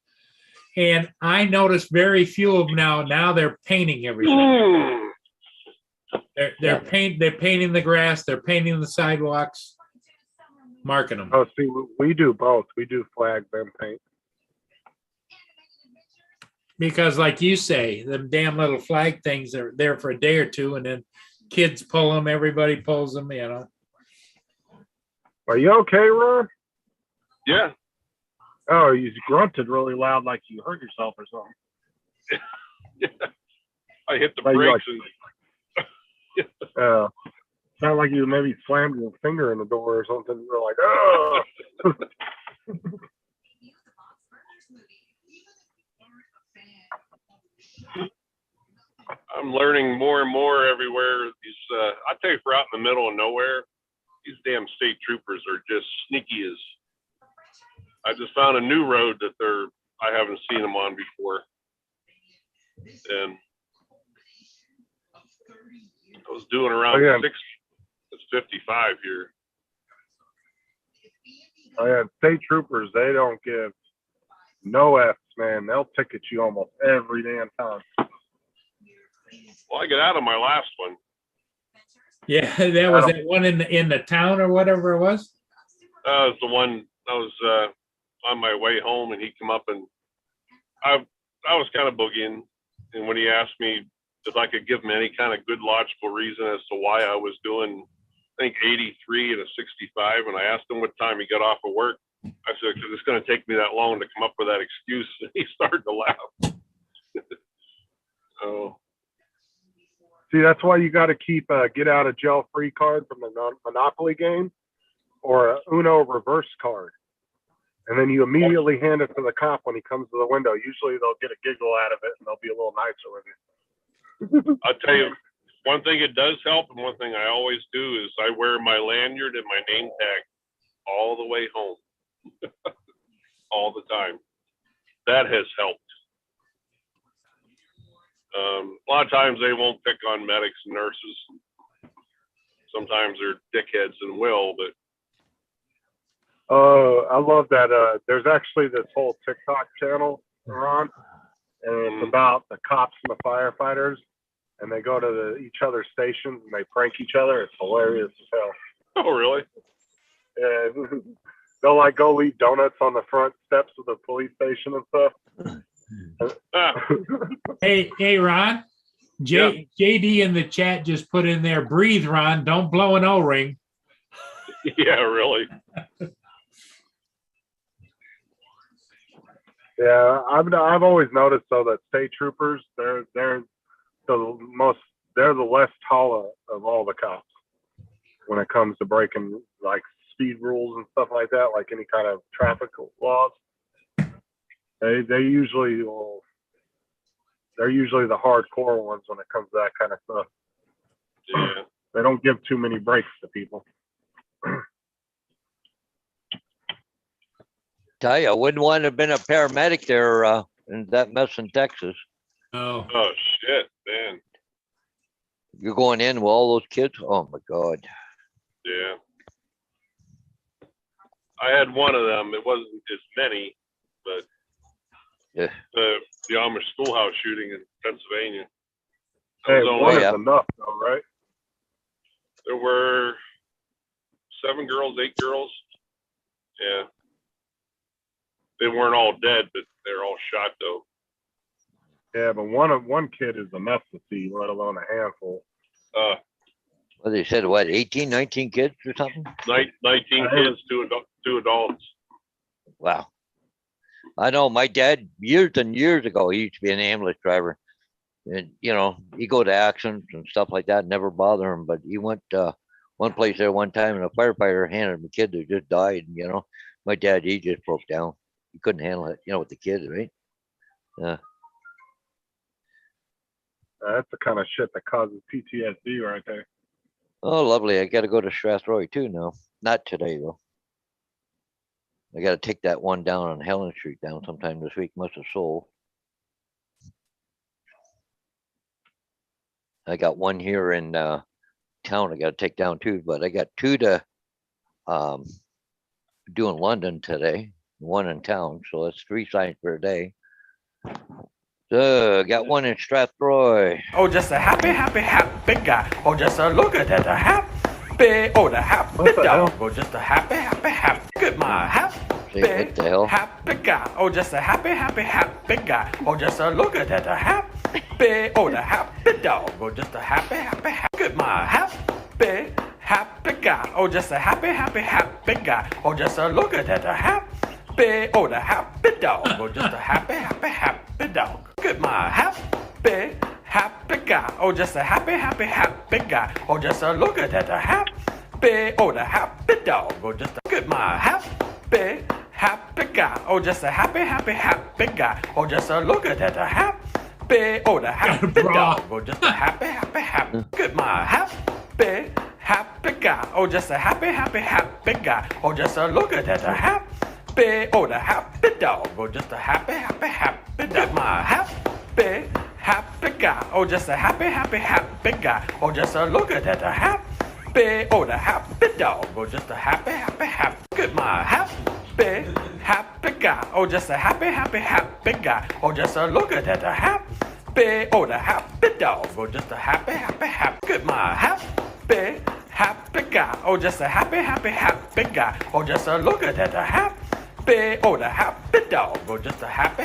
And I noticed very few of them now. Now they're painting everything. They're painting the grass, they're painting the sidewalks, marking them. Oh, see, we do both. We do flags and paint. Because like you say, the damn little flag things are there for a day or two, and then kids pull them, everybody pulls them, you know. Are you okay, Ron? Yeah. Oh, you grunted really loud like you hurt yourself or something. Yeah. I hit the Like brakes and sounded like you maybe slammed your finger in the door or something. You were like, oh. I'm learning more and more everywhere. These, I tell you, for out in the middle of nowhere, these damn state troopers are just sneaky as. I just found a new road that I haven't seen them on before, and I was doing around 55 here. Oh yeah, state troopers, they don't give no F's, man. They'll ticket you almost every damn time. Well, I got out of my last one. Yeah, that was that one in the town or whatever it was. That was the one. I was on my way home, and he come up, and I was kind of boogieing. And when he asked me if I could give him any kind of good logical reason as to why I was doing, I think 83 and a 65, and I asked him what time he got off of work, I said, because it's going to take me that long to come up with that excuse. And he started to laugh. Oh, See, that's why you got to keep a get out of jail free card from the Monopoly game or a Uno reverse card. And then you immediately hand it to the cop when he comes to the window. Usually they'll get a giggle out of it and they'll be a little nicer with you. I'll tell you, one thing it does help, and one thing I always do is I wear my lanyard and my name tag all the way home, all the time. That has helped. A lot of times they won't pick on medics and nurses. Sometimes they're dickheads and will, but I love that. There's actually this whole TikTok channel, Ron, and it's about the cops and the firefighters, and they go to each other's stations and they prank each other. It's hilarious as hell. oh really? And they'll like go leave donuts on the front steps of the police station and stuff. Ah, Hey, Ron. JD in the chat just put in there, breathe, Ron, don't blow an O-ring. yeah, really. Yeah, I've always noticed though that state troopers they're the less tall of all the cops when it comes to breaking like speed rules and stuff like that, like any kind of traffic laws. They usually will. They're usually the hardcore ones when it comes to that kind of stuff. Yeah. They don't give too many breaks to people. Tell you, I wouldn't want to have been a paramedic there in that mess in Texas. Oh, Oh shit, man. You're going in with all those kids. Oh my God. Yeah. I had one of them. It wasn't as many, but Yeah. the Amish schoolhouse shooting in Pennsylvania. I Hey, was only- one is yeah. enough though, right? There were 7 girls, 8 girls. Yeah. They weren't all dead, but they're all shot though. Yeah, but one kid is enough to see, let alone a handful. Well, they said what, 18, 19 kids or something? 19 kids, 2 adults. Wow. I know my dad years and years ago, he used to be an ambulance driver. And, you know, he go to accidents and stuff like that, never bother him. But he went one place there one time and a firefighter handed him a kid that just died. And, you know, my dad, he just broke down. He couldn't handle it, you know, with the kids, right? Yeah. That's the kind of shit that causes PTSD right there. Oh, lovely. I got to go to Strathroy too now. Not today, though. I got to take that one down on Helen Street down sometime this week. Must have sold. I got one here in town I got to take down too, but I got 2 to do in London today, 1 in town. So that's 3 signs per day. So got 1 in Strathroy. Oh, just a happy guy. Oh, just a look at that, a happy, oh, the happy What the dog. hell? Oh, just a happy, look at my Say, what the hell? happy guy. Oh, just a happy guy. Oh, just a look at that, a happy, oh, the happy dog. Oh, just a happy, look at my happy guy. Oh, just a happy guy. Oh, just a look at that, a happy, oh, the happy dog. Oh, just a happy dog. Look at my happy guy. Oh, just a happy guy. Oh, just a look at that, a happy, oh, the happy dog. Oh, just a look at my happy guy. Oh, just a happy guy. Oh, just a look at that, a happy, oh, the happy dog. Oh, just a happy. Look at my happy guy. Oh, just a happy guy. Oh, just a look at that, a happy, oh, the happy dog. Oh, just a happy dog. Look at my happy guy. Oh, just a happy guy. Oh, just a look at that, a happy, oh, the happy dog. Oh, just a happy. Look at my happy guy. Oh, just a happy guy. Oh, just a look at that, a happy, oh, the happy dog. Oh, just a happy. Look at my happy guy. Oh, just a happy guy. Oh, just a look at that, a happy, oh, the happy dog. Oh, just a happy.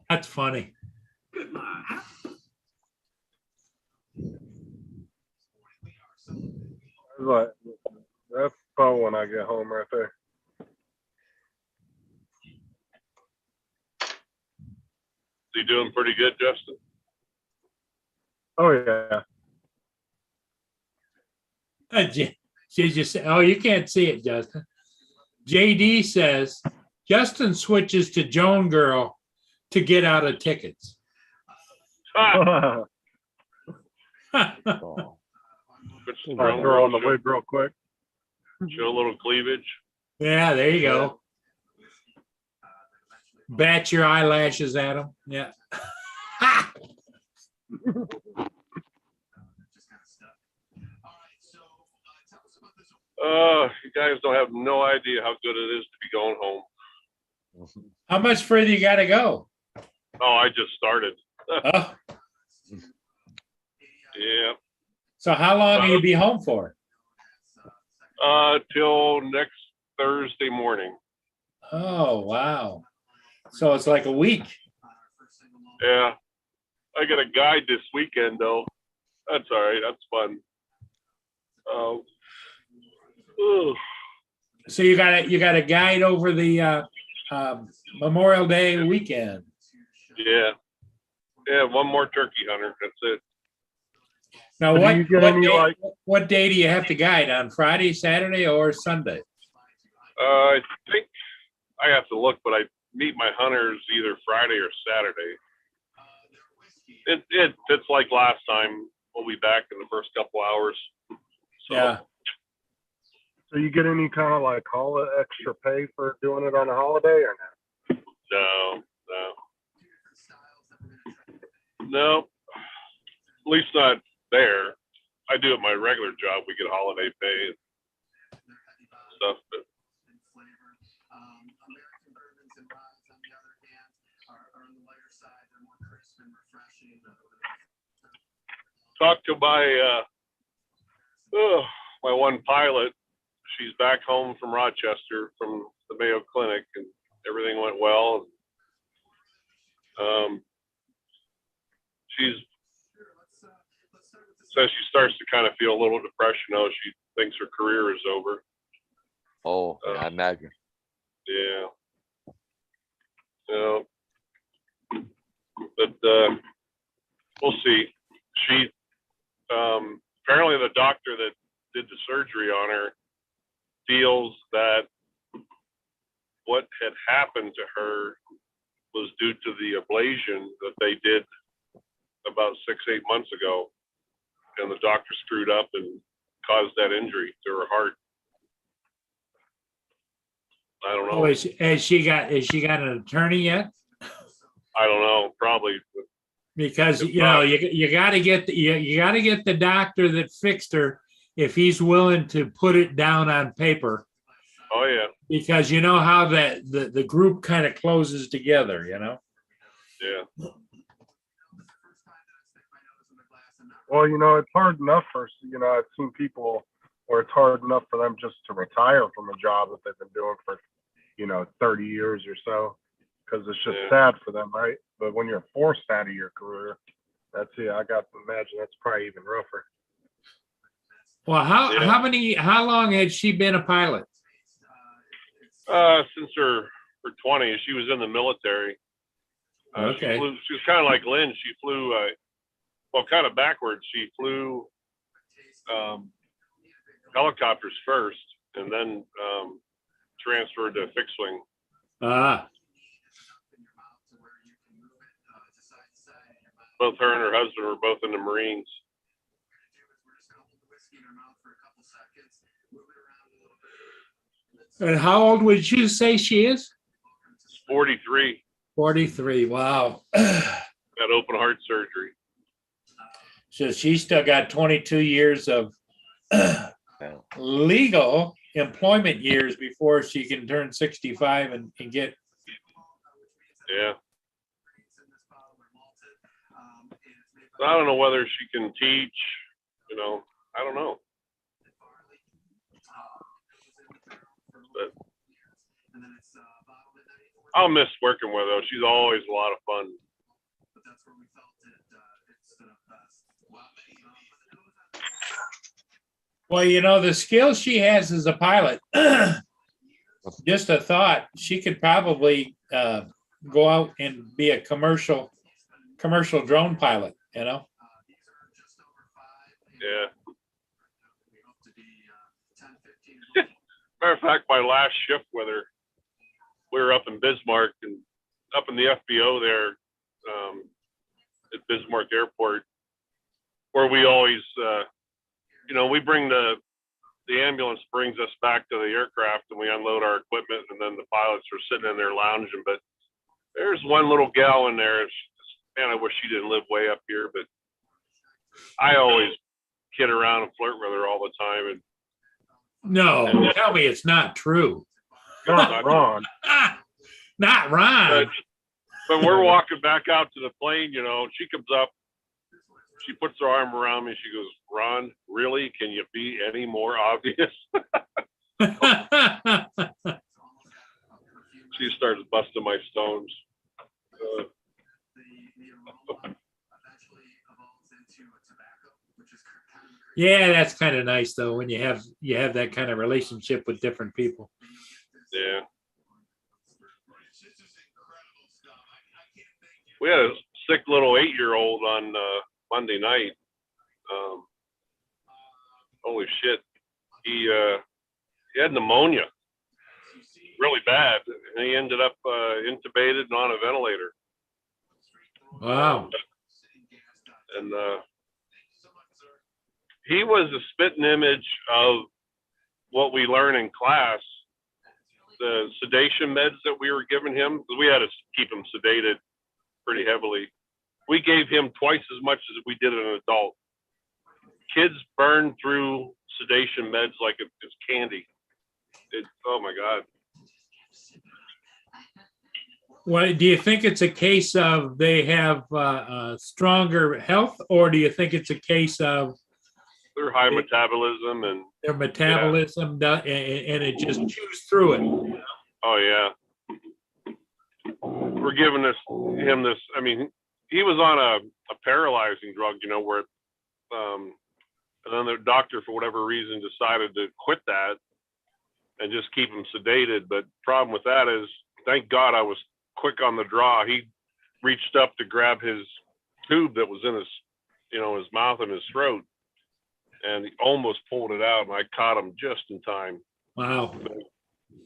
that's funny. Like, that's fun when I get home right there. Is he doing pretty good, Justin? Oh yeah. She just said, oh, you can't see it, Justin. JD says Justin switches to Joan Girl to get out of tickets. Ah, Oh, puts the I drum throw on the roll, wig real quick. show a little cleavage. Yeah, there you go. Bat your eyelashes at him. Yeah. You guys don't have no idea how good it is to be going home. How much further you got to go? Oh, I just started. Oh, Yeah. so how long will you be home for? Till next Thursday morning. Oh, wow. So it's like a week. Yeah. I got a guide this weekend though. That's all right. That's fun. Ugh. So you got a guide over the Memorial Day weekend. Yeah. Yeah. One more turkey hunter. That's it. Now, Do you get any, like- what day do you have to guide? On Friday, Saturday, or Sunday? I think I have to look, but I meet my hunters either Friday or Saturday. It's like last time. We'll be back in the first couple hours. So, Yeah. So you get any kind of like extra pay for doing it on a holiday or not? No. At least not there. I do it my regular job. We get holiday pay and stuff, but talked to my one pilot. She's back home from Rochester from the Mayo Clinic, and everything went well. She's says she starts to kind of feel a little depression though. She thinks her career is over. oh, yeah, I imagine. Yeah. But we'll see. She apparently the doctor that did the surgery on her feels that what had happened to her was due to the ablation that they did about 6-8 months ago, and the doctor screwed up and caused that injury to her heart. I don't know. Oh, has she got an attorney yet? I don't know. Probably. Because you got to get the doctor that fixed her, if he's willing to put it down on paper. Oh yeah. Because you know how the group kind of closes together, Yeah. Well, it's hard enough for, I've seen people where it's hard enough for them just to retire from a job that they've been doing for, 30 years or so, because it's just sad for them, right? But when you're forced out of your career, I got to imagine that's probably even rougher. Well, how long had she been a pilot? Since her 20s, she was in the military. Okay. She was kind of like Lynn. She flew, kind of backwards. She flew helicopters first, and then transferred to fixed wing. Both her and her husband were both in the Marines. And how old would you say she is? 43. 43. Wow. Got open heart surgery. So she's still got 22 years of legal employment years before she can turn 65 and get. Yeah. I don't know whether she can teach, I don't know. But I'll miss working with her. She's always a lot of fun. Well, the skills she has as a pilot, just a thought, she could probably go out and be a commercial drone pilot, Yeah. Matter of fact, my last shift with her, we were up in Bismarck and up in the FBO there at Bismarck Airport, where we always, we bring the ambulance brings us back to the aircraft and we unload our equipment, and then the pilots are sitting in there lounging. But there's one little gal in there. Man, I wish she didn't live way up here, but I always kid around and flirt with her all the time. And no, tell me it's not true. Not Ron. Not Ron. But we're walking back out to the plane, she comes up, she puts her arm around me, she goes, "Ron, really? Can you be any more obvious?" She starts busting my stones. Yeah, that's kind of nice though when you have that kind of relationship with different people. Yeah. We had a sick little 8-year-old on Monday night. Holy shit. He had pneumonia really bad, and he ended up intubated and on a ventilator. Wow. And he was a spitting image of what we learn in class, the sedation meds that we were giving him, because we had to keep him sedated pretty heavily. We gave him twice as much as we did an adult. Kids burn through sedation meds like it's candy. Oh my God. Well, do you think it's a case of they have stronger health, or do you think it's a case of their high metabolism and their metabolism and it just chews through it? Oh yeah. We're giving him this. I mean, he was on a paralyzing drug, where and then the doctor, for whatever reason, decided to quit that and just keep him sedated. But problem with that is, thank God I was quick on the draw. He reached up to grab his tube that was in his, his mouth and his throat, and he almost pulled it out, and I caught him just in time. Wow.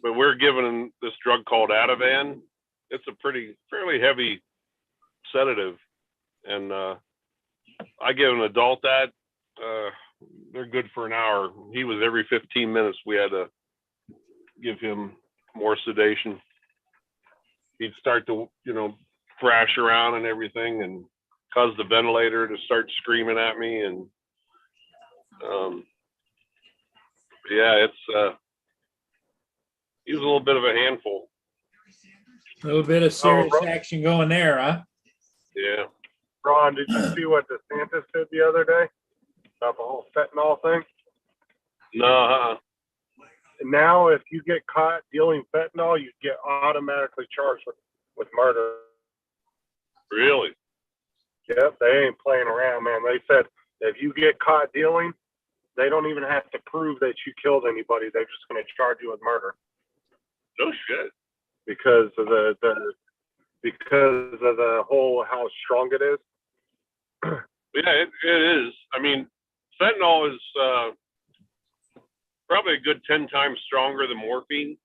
But we're giving him this drug called Ativan. It's a fairly heavy sedative, and I give an adult that. They're good for an hour. He was every 15 minutes we had to give him more sedation. He'd start to, thrash around and everything, and cause the ventilator to start screaming at me. And he was a little bit of a handful. A little bit of serious action going there, huh? Yeah. Ron, did you see what DeSantis did the other day about the whole fentanyl thing? No. Now, if you get caught dealing fentanyl, you get automatically charged with murder. Really? Yep, they ain't playing around, man. They said if you get caught dealing, they don't even have to prove that you killed anybody. They're just going to charge you with murder. No shit. Because of the whole how strong it is. Yeah, it is. I mean, fentanyl is probably a good 10 times stronger than morphine.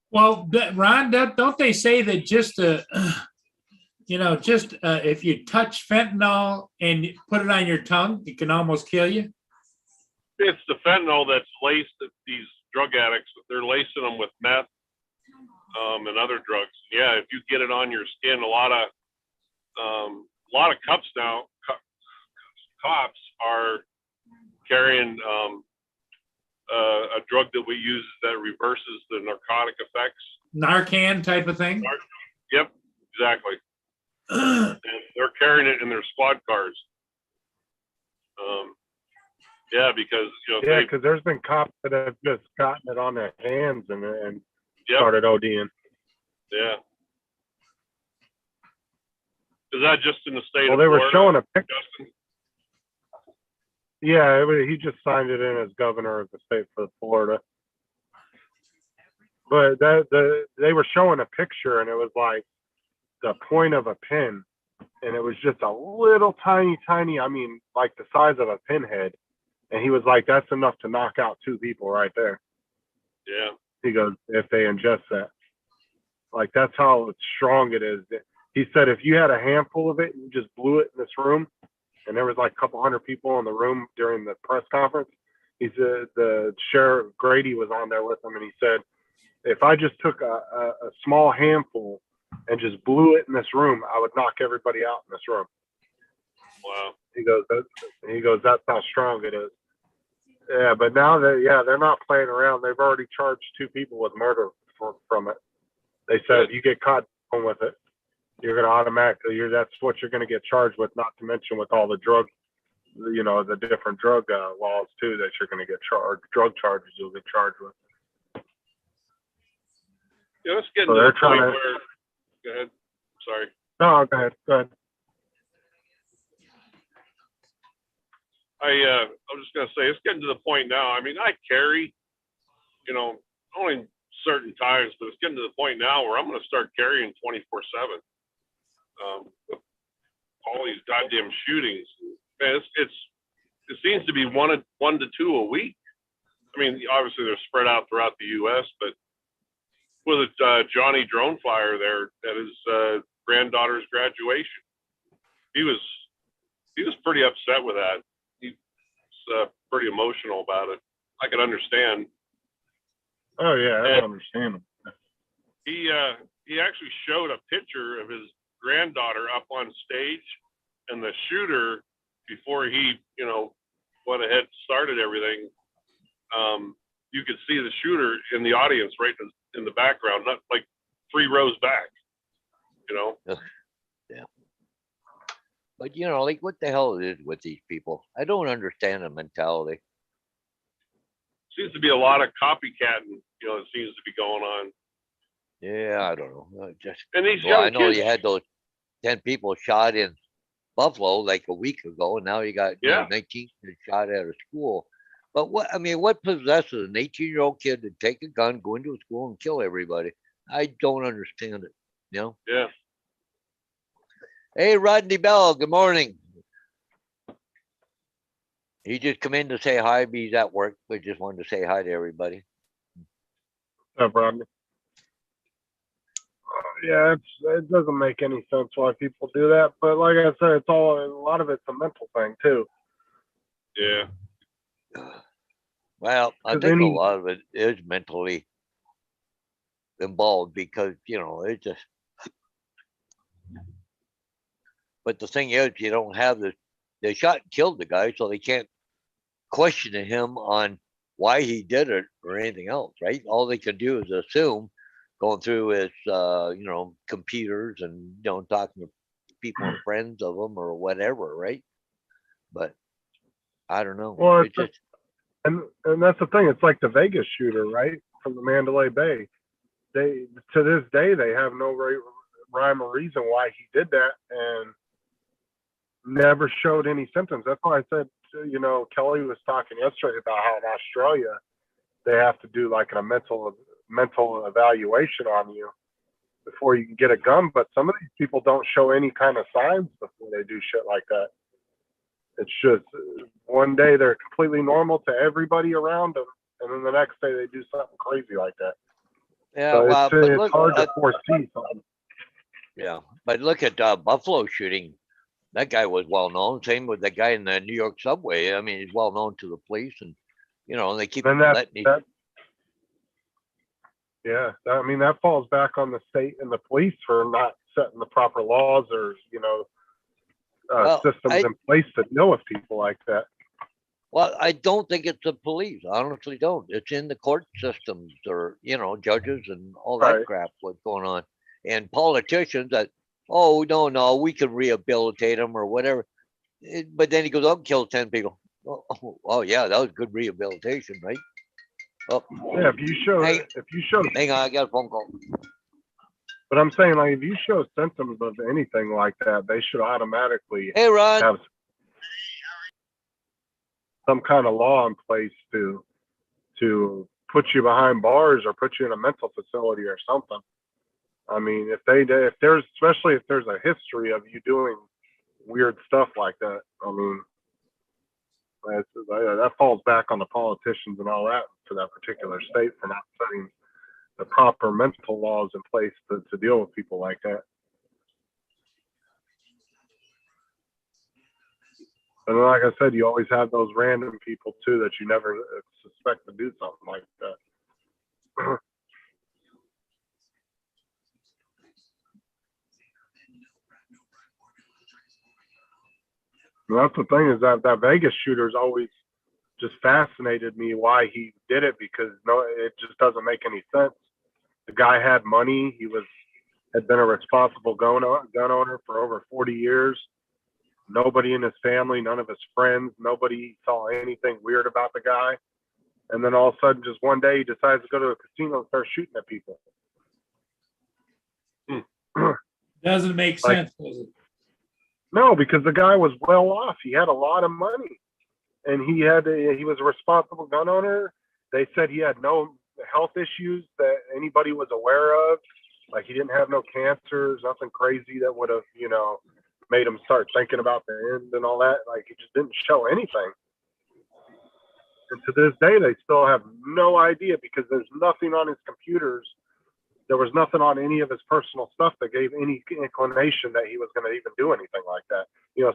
Well, Ron, don't they say that just if you touch fentanyl and you put it on your tongue, it can almost kill you? It's the fentanyl that's laced at these drug addicts. They're lacing them with meth and other drugs. Yeah, if you get it on your skin, a lot of cops now, cops are carrying a drug that we use that reverses the narcotic effects. Narcan type of thing? Yep, exactly. And they're carrying it in their squad cars. Because because there's been cops that have just gotten it on their hands and yep. started ODing. Yeah. Is that just in the state Well, of they were Florida, showing a picture. Justin? Yeah, he just signed it in as governor of the state of Florida. But they were showing a picture, and it was like the point of a pin, and it was just a little tiny, I mean, like the size of a pinhead. And he was like, "That's enough to knock out 2 people right there." Yeah. He goes, "If they ingest that, like that's how strong it is." He said, "If you had a handful of it and you just blew it in this room, and there was like a couple hundred people in the room during the press conference," he said the sheriff Grady was on there with him, and he said, "If I just took a small handful and just blew it in this room, I would knock everybody out in this room." Wow. He goes, "That's how strong it is." Yeah, but now they're not playing around. They've already charged 2 people with murder from it. They said if you get caught with it, you're going to automatically, that's what you're going to get charged with, not to mention with all the drug, the different drug laws too that you're going to get charged, drug charges you'll get charged with. Yeah, let's get So to they're the point trying to- where, go ahead. Sorry. No, go ahead. I was just gonna say, it's getting to the point now. I mean, I carry, only certain times, but it's getting to the point now where I'm gonna start carrying 24/7. With all these goddamn shootings, man, it seems to be one to two a week. I mean, obviously they're spread out throughout the U.S., but with Johnny Drone Flyer there at his granddaughter's graduation, he was pretty upset with that. Pretty emotional about it. I could understand. Oh yeah, I understand. He actually showed a picture of his granddaughter up on stage, and the shooter, before he went ahead and started everything, you could see the shooter in the audience right in the background, not like 3 rows back. Yeah. But like what the hell is it with these people? I don't understand the mentality. Seems to be a lot of copycatting, that seems to be going on. Yeah, I don't know. And these Well, young I know kids, you had those 10 people shot in Buffalo like a week ago, and now you got 19 kids shot at a school. But what possesses an 18-year-old kid to take a gun, go into a school, and kill everybody? I don't understand it. Yeah. Hey, Rodney Bell, good morning. He just come in to say hi, but he's at work, but just wanted to say hi to everybody. What's up, Rodney? Yeah, it doesn't make any sense why people do that. But like I said, a lot of it's a mental thing too. Yeah. Well, I think a lot of it is mentally involved because, it's just. But the thing is, you don't have they shot and killed the guy, so they can't question him on why he did it or anything else, right? All they can do is assume, going through his, computers and, talking to people and friends of them or whatever, right? But I don't know. Well, And and that's the thing. It's like the Vegas shooter, right, from the Mandalay Bay. They, to this day, they have no rhyme or reason why he did that, and never showed any symptoms. That's why I said, Kelly was talking yesterday about how in Australia they have to do like a mental evaluation on you before you can get a gun. But some of these people don't show any kind of signs before they do shit like that. It's just one day they're completely normal to everybody around them, and then the next day they do something crazy like that. yeah, So well, but it's look, hard to foresee something. yeah, but look at Buffalo shooting. That guy was well known. Same with the guy in the New York subway. I mean, he's well known to the police, and they keep And letting that falls back on the state and the police for not setting the proper laws or systems in place to deal with people like that. Well, I don't think it's the police. I honestly don't. It's in the court systems or, judges and all that Right. crap, what's going on. And politicians that, oh, no, we can rehabilitate them or whatever. But then he goes up and kills 10 people. Oh, yeah, that was good rehabilitation, right? Oh, Yeah, if you show, hang on, I got a phone call. but I'm saying, like, if you show symptoms of anything like that, they should automatically Hey, Ron. have. some kind of law in place to put you behind bars or put you in a mental facility or something. I mean, if there's, especially if there's a history of you doing weird stuff like that, I mean, that falls back on the politicians and all that for that particular state for not setting the proper mental laws in place to deal with people like that. And then, like I said, you always have those random people too that you never suspect to do something like that. And that's the thing, is that Vegas shooter's always just fascinated me why he did it, because it just doesn't make any sense. The guy had money. He had been a responsible gun owner for over 40 years. Nobody in his family, none of his friends, nobody saw anything weird about the guy. And then all of a sudden, just one day, he decides to go to a casino and start shooting at people. Doesn't make sense, does it? No, because the guy was well off. He had a lot of money, and he was a responsible gun owner. They said he had no health issues that anybody was aware of. Like, he didn't have no cancers, nothing crazy that would have, made him start thinking about the end and all that. Like, he just didn't show anything. And to this day, they still have no idea, because there's nothing on his computers. There was nothing on any of his personal stuff that gave any inclination that he was going to even do anything like that.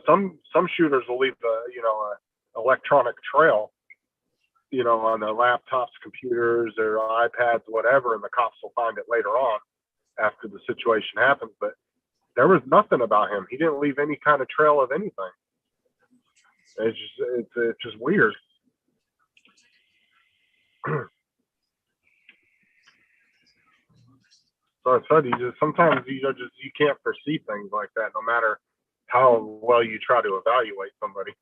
Some shooters will leave a electronic trail, on their laptops, computers, or iPads, whatever, and the cops will find it later on after the situation happens. But there was nothing about him. He didn't leave any kind of trail of anything. It's just weird. So I said, sometimes you can't foresee things like that, no matter how well you try to evaluate somebody.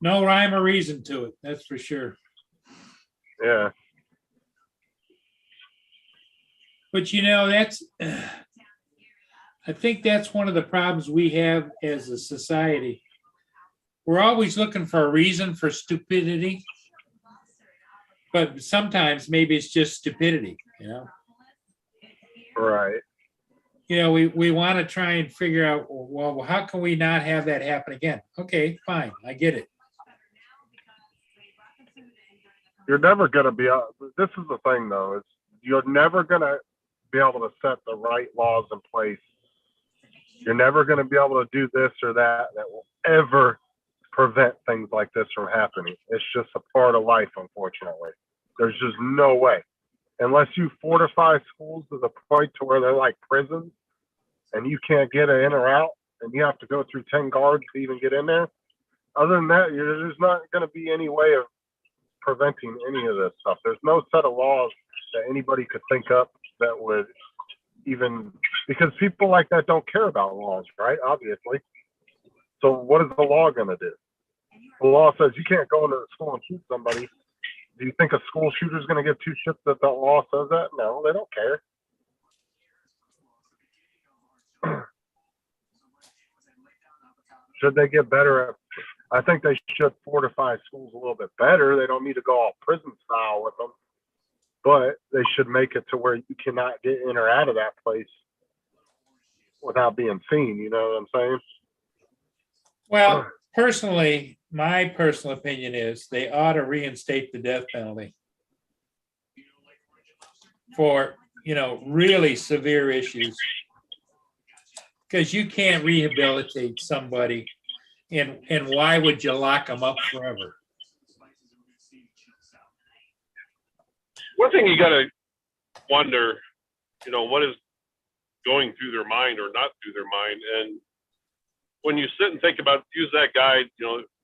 No rhyme or reason to it, that's for sure. Yeah. But that's, I think that's one of the problems we have as a society. We're always looking for a reason for stupidity, but sometimes maybe it's just stupidity, Right. We want to try and figure out, well, how can we not have that happen again? Okay, fine, I get it. You're never going to be, this is the thing though, is you're never going to be able to set the right laws in place. You're never going to be able to do this or that will ever prevent things like this from happening. It's just a part of life, unfortunately. There's just no way. Unless you fortify schools to the point to where they're like prisons and you can't get in or out and you have to go through 10 guards to even get in there. Other than that, there's not going to be any way of preventing any of this stuff. There's no set of laws that anybody could think up that would even, because people like that don't care about laws, right? Obviously. So what is the law going to do? The law says you can't go into a school and shoot somebody. Do you think a school shooter is going to give two shits that the law says that? No, they don't care. Should they get better at, I think they should fortify schools a little bit better. They don't need to go all prison style with them, but they should make it to where you cannot get in or out of that place without being seen. You know what I'm saying? Well, personally, my personal opinion is they ought to reinstate the death penalty for, really severe issues. Because you can't rehabilitate somebody, and why would you lock them up forever? One thing you gotta wonder, what is going through their mind or not through their mind. And when you sit and think about, use that guy,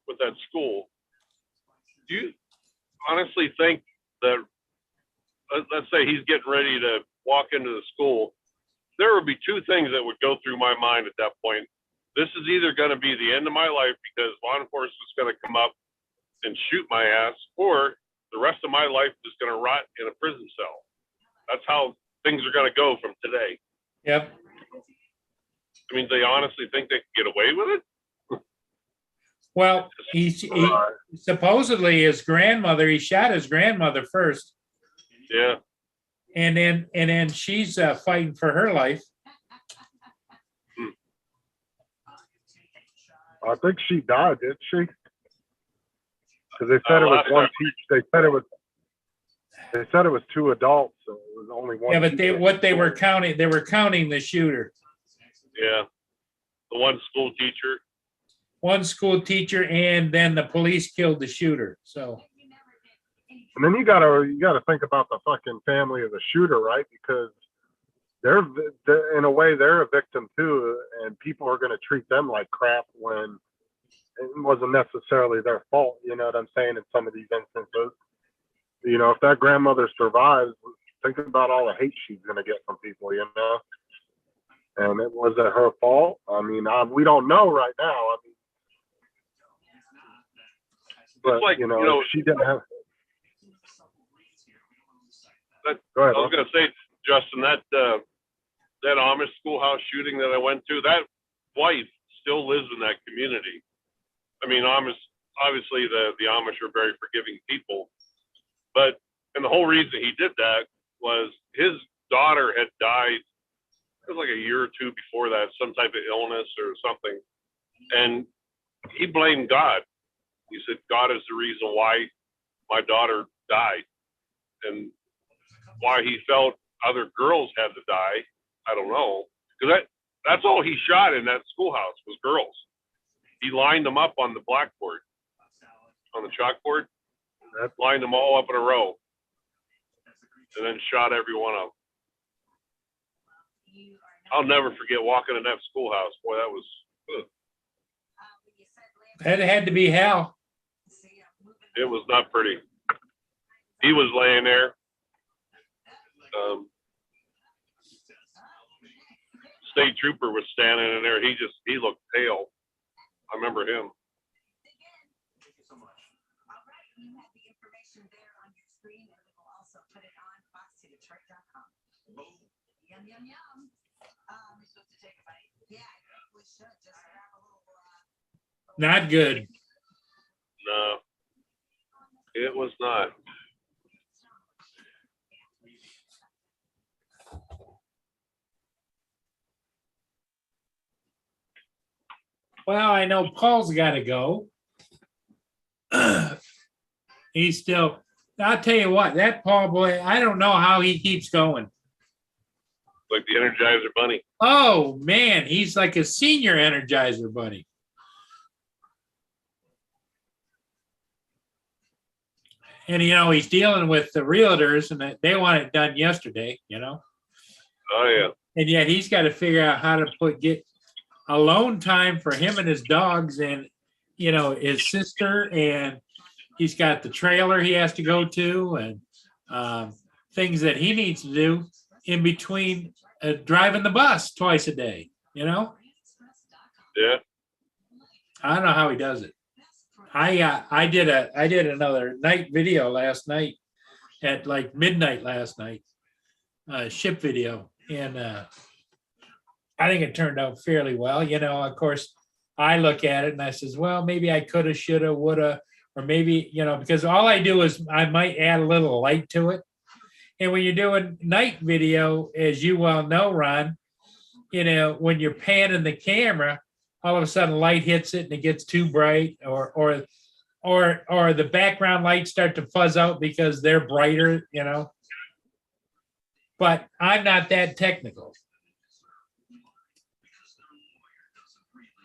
with that school, do you honestly think that, let's say he's getting ready to walk into the school, there would be two things that would go through my mind at that point. This is either going to be the end of my life because law enforcement is going to come up and shoot my ass, or the rest of my life is going to rot in a prison cell. That's how things are going to go from today. Yep. I mean, they honestly think they can get away with it? Well, he supposedly his grandmother, he shot his grandmother first, Yeah. and then she's fighting for her life. I think she died, did she? Because they said it was one teacher. They said it was two adults, so it was only one. Yeah, but teacher. they were counting the shooter. Yeah. The one school teacher. One school teacher, and then the police killed the shooter. So And then you gotta think about the fucking family of the shooter, right? Because they're in a way they're a victim too, and people are gonna treat them like crap when it wasn't necessarily their fault. You know what I'm saying? In some of these instances, you know, if that grandmother survives, think about all the hate she's gonna get from people. You know, and was it her fault? I mean, we don't know right now. I mean, but like, you know, you know, if she didn't have. Go I ahead. was going to say, Justin, that Amish schoolhouse shooting that I went to, that wife still lives in that community. I mean, Amish, obviously the Amish are very forgiving people, and the whole reason he did that was his daughter had died. It was like a year or two before that, some type of illness or something. And he blamed God. He said, God is the reason why my daughter died. And why he felt other girls had to die, I don't know. Because that's all he shot in that schoolhouse was girls. He lined them up on the blackboard, on the chalkboard, lined them all up in a row, and then shot every one of them. I'll never forget walking in that schoolhouse. Boy, that was. that had to be hell. It was not pretty. He was laying there. State trooper was standing in there. He looked pale. I remember him. You have the information there on your screen, and we will also put it on foxtodetroit.com. Yum, yum, yum. We're supposed to take a bite? Yeah, I think we should just grab a little. Not good. No, it was not. Well, I know Paul's got to go. He's still. I'll tell you what, that Paul boy, I don't know how he keeps going. Like the Energizer Bunny. Oh man, he's like a senior Energizer Bunny. And you know, he's dealing with the realtors, and they want it done yesterday. You know. Oh yeah. And yet he's got to figure out how to get alone time for him and his dogs, and you know, his sister, and he's got the trailer he has to go to, and things that he needs to do in between driving the bus twice a day. You know. Yeah. I don't know how he does it. I did another night video last night at like midnight last night, ship video, and I think it turned out fairly well. You know, of course, I look at it and I says, well, maybe I coulda, shoulda, woulda, or maybe, you know, because all I do is I might add a little light to it. And when you're doing night video, as you well know, Ron, you know, when you're panning the camera, all of a sudden light hits it and it gets too bright, or the background lights start to fuzz out because they're brighter, you know. But I'm not that technical.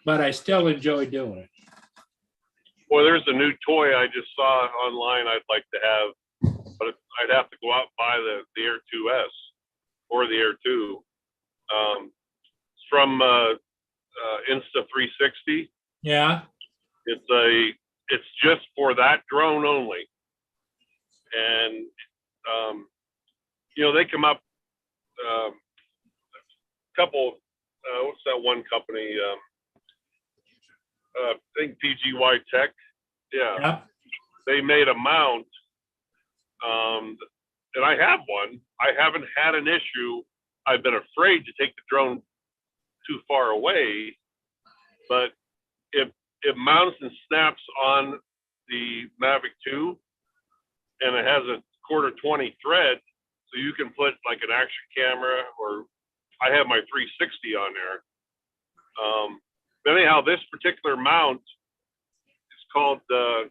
But I still enjoy doing it. Boy, there's a new toy I just saw online I'd like to have, but I'd have to go out and buy the Air 2S or the Air 2. It's from Insta360. Yeah. It's just for that drone only. And, you know, they come up a couple, what's that one company? I think PGY Tech. Yeah. Yep. They made a mount and I have one. I haven't had an issue. I've been afraid to take the drone too far away, but it mounts and snaps on the Mavic 2, and it has a quarter 20 thread, so you can put like an action camera, or I have my 360 on there. But anyhow, this particular mount is called the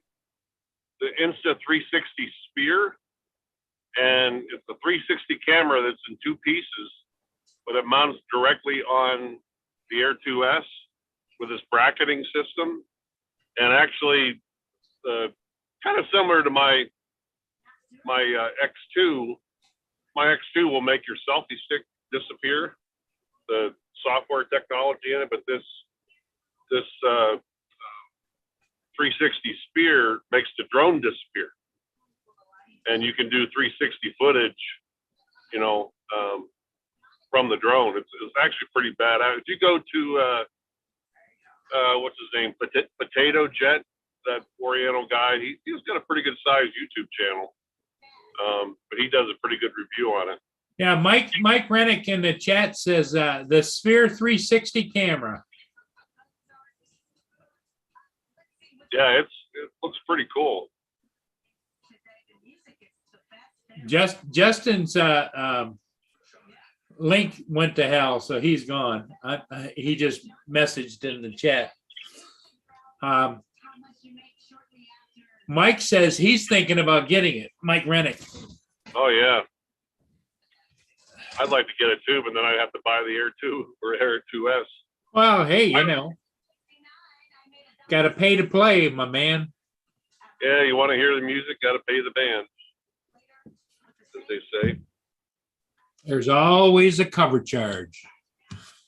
Insta 360 Spear, and it's a 360 camera that's in two pieces, but it mounts directly on the Air 2S with this bracketing system, and actually kind of similar to my X2. My X2 will make your selfie stick disappear, the software technology in it, but this 360 Spear makes the drone disappear, and you can do 360 footage, from the drone. It's actually pretty bad. If you go to what's his name, Potato Jet, that Oriental guy, he's got a pretty good sized YouTube channel, but he does a pretty good review on it. Yeah, Mike Rennick in the chat says the Sphere 360 camera. Yeah, it looks pretty cool. Justin's link went to hell, so he's gone. He just messaged in the chat. Mike says he's thinking about getting it. Mike Rennick. Oh yeah, I'd like to get it too, but then I'd have to buy the Air 2 or Air 2S. Well, hey, got to pay to play, my man. Yeah, you want to hear the music, got to pay the band, as they say. There's always a cover charge.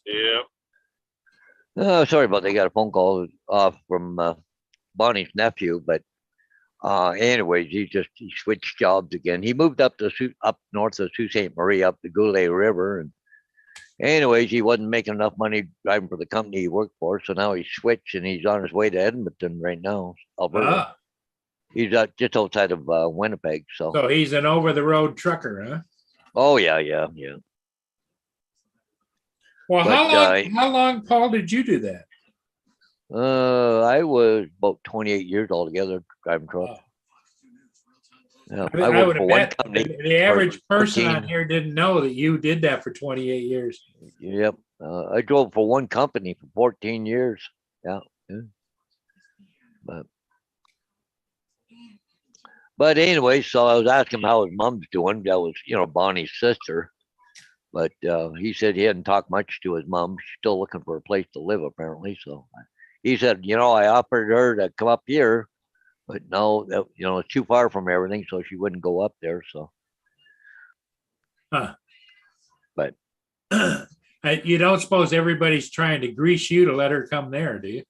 Yeah. Oh, sorry about that. I got a phone call from Bonnie's nephew, but anyways, he switched jobs again. He moved up north of Sault Ste. Marie, up the Goulet River, and anyways, he wasn't making enough money driving for the company he worked for, so now he switched and he's on his way to Edmonton right now, Alberta. He's just outside of Winnipeg. So he's an over-the-road trucker, huh? Oh yeah. Well, how long, Paul, did you do that? I was about 28 years altogether driving trucks. Yeah, I would have bet company. The average person 14. on here didn't know that you did that for 28 years. Yep. I drove for one company for 14 years. Yeah. But anyway, so I was asking him how his mom's doing. That was, Bonnie's sister. But he said he hadn't talked much to his mom. She's still looking for a place to live, apparently. So he said, I offered her to come up here, but no, it's too far from everything, so she wouldn't go up there. So, but you don't suppose everybody's trying to grease you to let her come there, do you?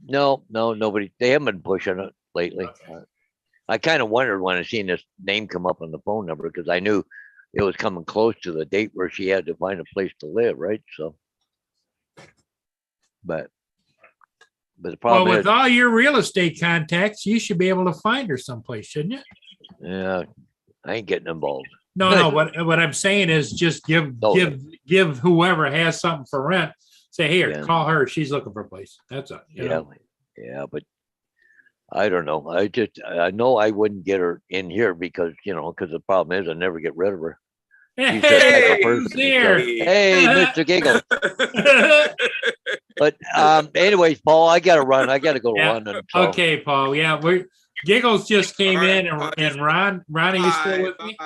no, nobody. They haven't been pushing it lately. Okay. I kind of wondered when I seen this name come up on the phone number, because I knew it was coming close to the date where she had to find a place to live, right? So, but the problem with is, all your real estate contacts, you should be able to find her someplace, shouldn't you? yeah, I ain't getting involved. No. What I'm saying is just give whoever has something for rent. Say, here, Yeah. call her. She's looking for a place. That's it. Yeah, but I don't know. I know I wouldn't get her in here because the problem is I never get rid of her. She's that type of person. who's here? Hey, Mr. Giggle. But anyways, Paul, I gotta run. I gotta go to Yeah. London. So. Okay, Paul. Yeah, Giggles just came in, and Ron, are you still with me?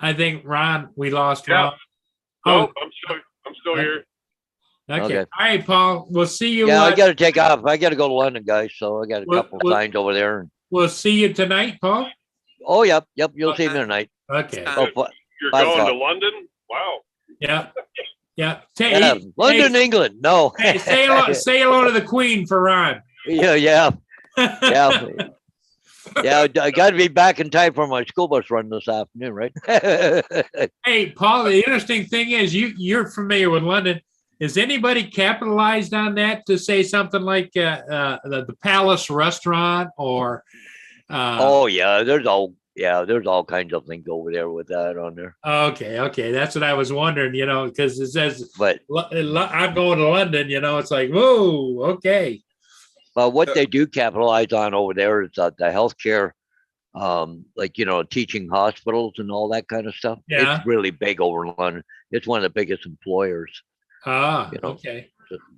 I think Ron, we lost Yeah. Ron. No, I'm still here. Okay. Okay. All right, Paul. We'll see you. Yeah, I gotta take off. I gotta go to London, guys. So I got a Well- couple of signs over there. We'll see you tonight, Paul. Oh, yep. You'll see me tonight. Okay. Oh, You're 5 going to o'clock. London? Wow. Yeah. Yeah, Hey, London, England. No. hey, say hello to the Queen for Ron. Yeah. I got to be back in time for my school bus run this afternoon, right? Hey, Paul, the interesting thing is you're familiar with London. Is anybody capitalized on that to say something like the Palace restaurant or Oh yeah, there's all Yeah, there's all kinds of things over there with that on there. Okay. That's what I was wondering, because it says But I'm going to London, it's like, whoa, okay. what they do capitalize on over there is the healthcare, like, teaching hospitals and all that kind of stuff. Yeah. It's really big over in London. It's one of the biggest employers. Okay.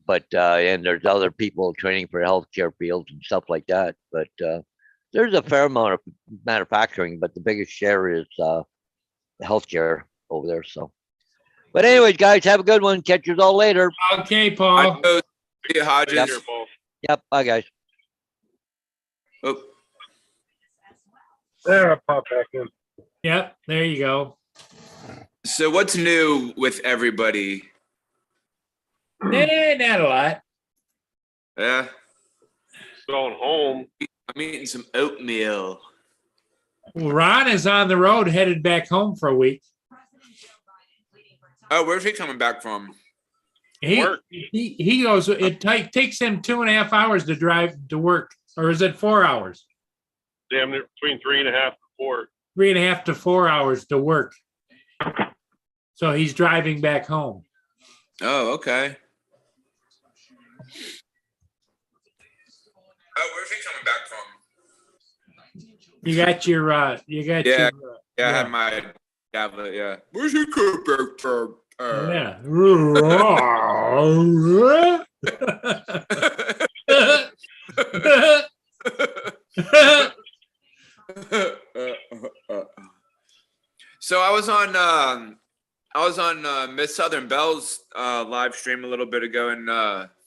But and there's other people training for healthcare fields and stuff like that. But there's a fair amount of manufacturing, but the biggest share is healthcare over there. So, but anyways, guys, have a good one. Catch you all later. Okay, Paul. See you, Hodges. Yep. Here, Paul. Yep. Bye, guys. Oh, There, I pop back in. Yep, there you go. so what's new with everybody? Not a lot. Yeah, Going home. I'm eating some oatmeal. Ron is on the road headed back home for a week. Oh, where's he coming back from? Work. He goes, it takes him 2.5 hours to drive to work. Or is it 4 hours? Damn near between 3.5 and 4. 3.5 to 4 hours to work. So he's driving back home. Oh, okay. Oh, where's he coming back from? You got your Yeah. your Yeah, I Yeah. had my tablet. Yeah. Where's he coming back from? yeah. So I was on Miss Southern Belle's live stream a little bit ago, and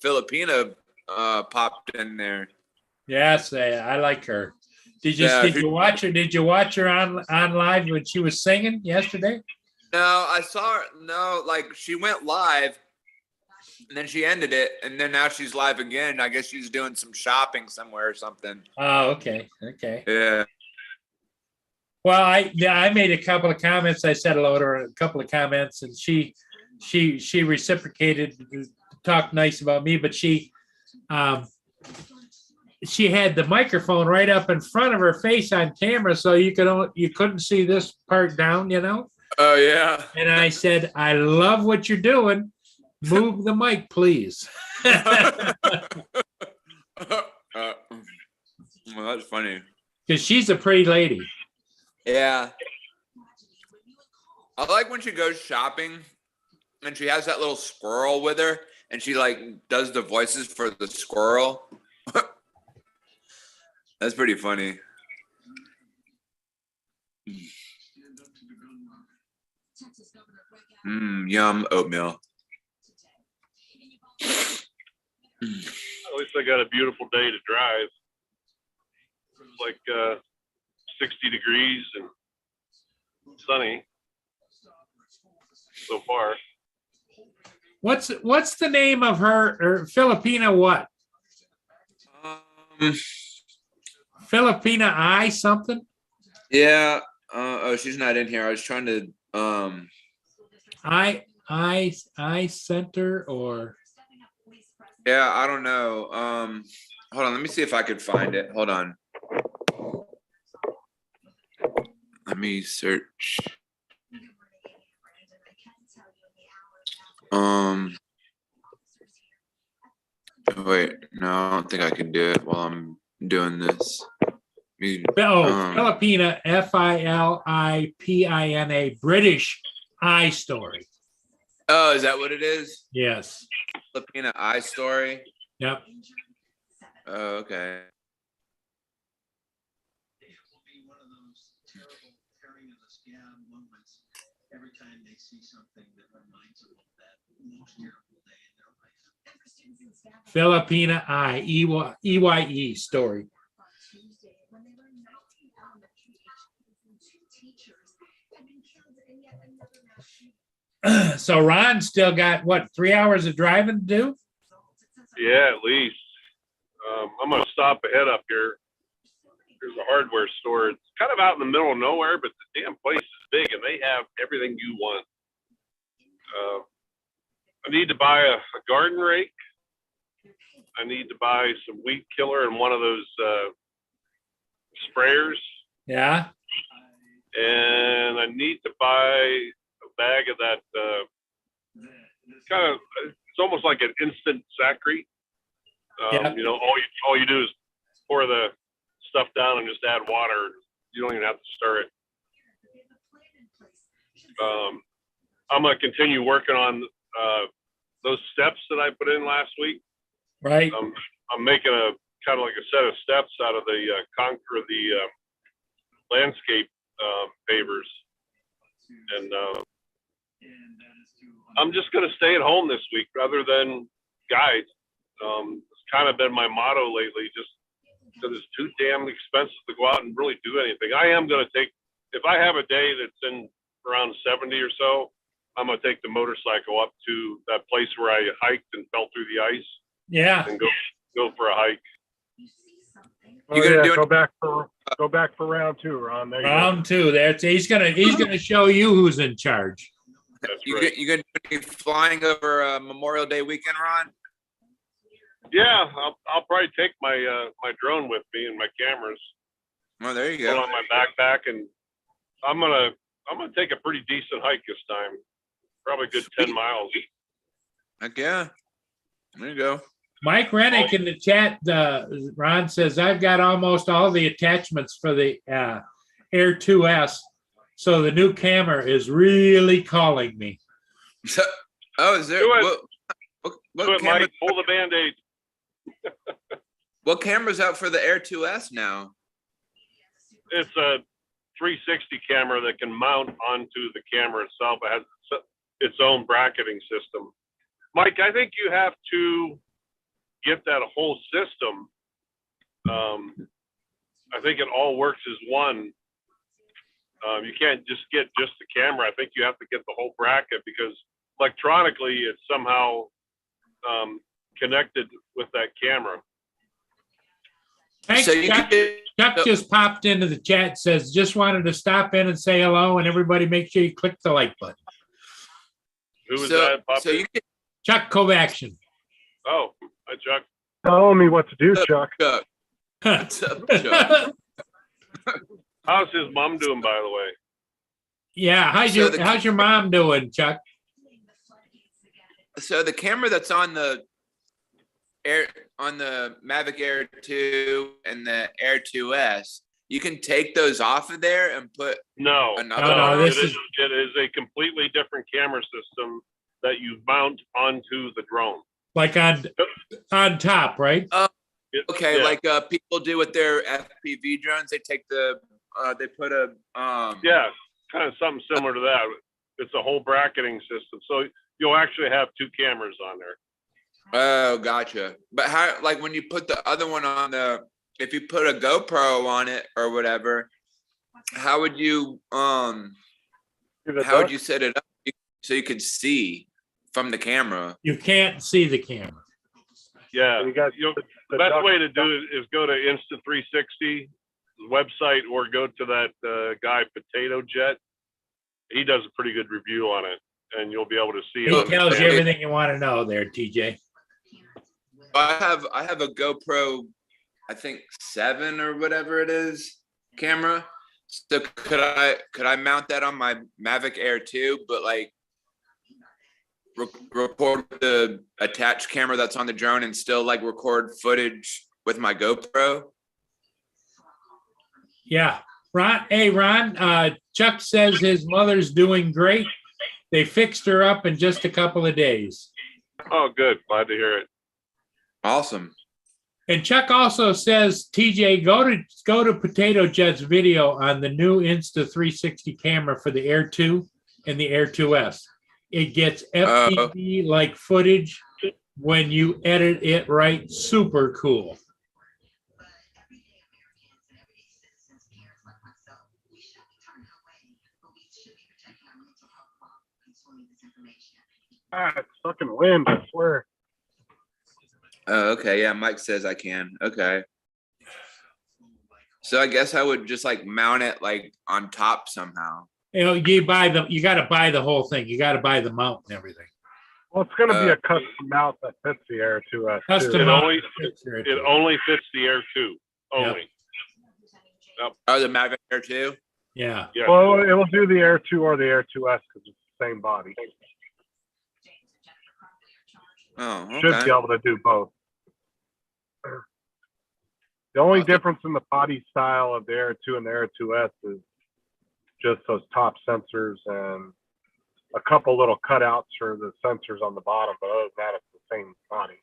Filipina popped in there. Yes, I like her. Did Yeah, you watch her? Did you watch her on live when she was singing yesterday? No, I saw her. No, like she went live, and then she ended it, and then now she's live again. I guess she's doing some shopping somewhere or something. Oh, okay. Yeah. Well, I made a couple of comments. I said hello to her, a couple of comments, and she reciprocated, talked nice about me, but she had the microphone right up in front of her face on camera, so you couldn't see this part down, Oh yeah. And I said, I love what you're doing. Move the mic, please. Well, that's funny. Because she's a pretty lady. Yeah. I like when she goes shopping and she has that little squirrel with her and she like does the voices for the squirrel. That's pretty funny. Yum oatmeal. At least I got a beautiful day to drive. It's like 60 degrees and sunny so far. What's the name of her, or Filipina what? Filipina I something? Yeah. Oh, she's not in here. I was trying to I center or yeah, I don't know. Hold on, let me see if I could find it. Hold on. Let me search. Wait, no, I don't think I can do it while I'm doing this. Filipina, Filipina, British I story. Oh, is that what it is? Yes. Filipina I story. Yep. Oh, okay. Every time they see something that reminds them of that most terrible day in their life. Filipina I, EYE story. So Ron still got what, 3 hours of driving to do? Yeah, at least. I'm going to stop ahead up here. There's a hardware store. It's kind of out in the middle of nowhere, but the damn place is big and they have everything you want. I need to buy a garden rake. I need to buy some weed killer and one of those sprayers. Yeah. and I need to buy a bag of that kind of. It's almost like an instant Zachary. Yeah. You know, all you do is pour the stuff down and just add water. You don't even have to stir it. I'm gonna continue working on those steps that I put in last week. Right. I'm making a kind of like a set of steps out of the landscape pavers, and I'm just gonna stay at home this week rather than guide. It's kind of been my motto lately, just because it's too damn expensive to go out and really do anything. I am gonna take, if I have a day that's in around 70 or so, I'm gonna take the motorcycle up to that place where I hiked and fell through the ice Yeah. and go for a hike. Oh, gonna yeah, do it- go back for round 2, Ron. There you go. Round 2. He's gonna show you who's in charge. That's You right. gonna be flying over Memorial Day weekend, Ron? Yeah, I'll probably take my my drone with me and my cameras, Oh, there you put go. on my backpack, and I'm gonna take a pretty decent hike this time. Probably a good 10 miles. Heck yeah. There you go. Mike Rennick in the chat, Ron says, I've got almost all the attachments for the Air 2S. So the new camera is really calling me. So, oh, is there Do it. what Do it, camera, Mike. Pull the Band-Aid. what camera's out for the Air 2S now? It's a 360 camera that can mount onto the camera itself. It has its own bracketing system. Mike, I think you have to get that whole system. I think it all works as one. You can't just get just the camera. I think you have to get the whole bracket because electronically it's somehow connected with that camera. Thanks, So you Chuck. can Chuck just popped into the chat, says, just wanted to stop in and say hello, and everybody make sure you click the like button. Who was so, that? Pop so in? you can Chuck Kovaction. Oh, hi, Chuck. Telling me what to do, Chuck. Chuck. What's up, Chuck? How's his mom doing, by the way? Yeah, how's your mom doing, Chuck? So the camera that's on the Mavic Air 2 and the Air 2S, you can take those off of there and put No, Another No, one? this it is it is a completely different camera system that you mount onto the drone. like on top, right? okay, Yeah. like people do with their FPV drones. They take they put a Yeah, kind of something similar to that. It's a whole bracketing system, so you'll actually have two cameras on there. Oh, gotcha. But how, like, when you put the other one on if you put a GoPro on it or whatever, how would you set it up so you could see from the camera? You can't see the camera. Yeah, You got the best way to do it is go to Insta360 website or go to that guy Potato Jet. He does a pretty good review on it, and you'll be able to see it. He on the tells you camera. everything you want to know there, TJ. I have a GoPro, I think 7 or whatever it is camera. So could I mount that on my Mavic Air 2, but like record the attached camera that's on the drone and still like record footage with my GoPro? Yeah. Ron, Chuck says his mother's doing great. They fixed her up in just a couple of days. Oh, good. Glad to hear it. Awesome. And Chuck also says, TJ, go to Potato Jet's video on the new Insta360 camera for the Air 2 and the Air 2S. It gets FPV-like footage when you edit it right. Super cool. it's fucking wind, I swear. Oh, okay. Yeah, Mike says I can. Okay. So I guess I would just like mount it like on top somehow. You know, you got to buy the whole thing. You got to buy the mount and everything. Well, it's going to be a custom mount that fits the Air 2S. Custom too. It mount. only it only fits the Air 2 only. Oh, the Mavic Air 2? Yeah. Yeah. Well, it will do the Air 2 or the Air 2S because it's the same body. Oh, Should okay. be able to do both. The only Okay. difference in the body style of the Air 2 and the Air 2S is just those top sensors and a couple little cutouts for the sensors on the bottom, but other than that, it's the same body.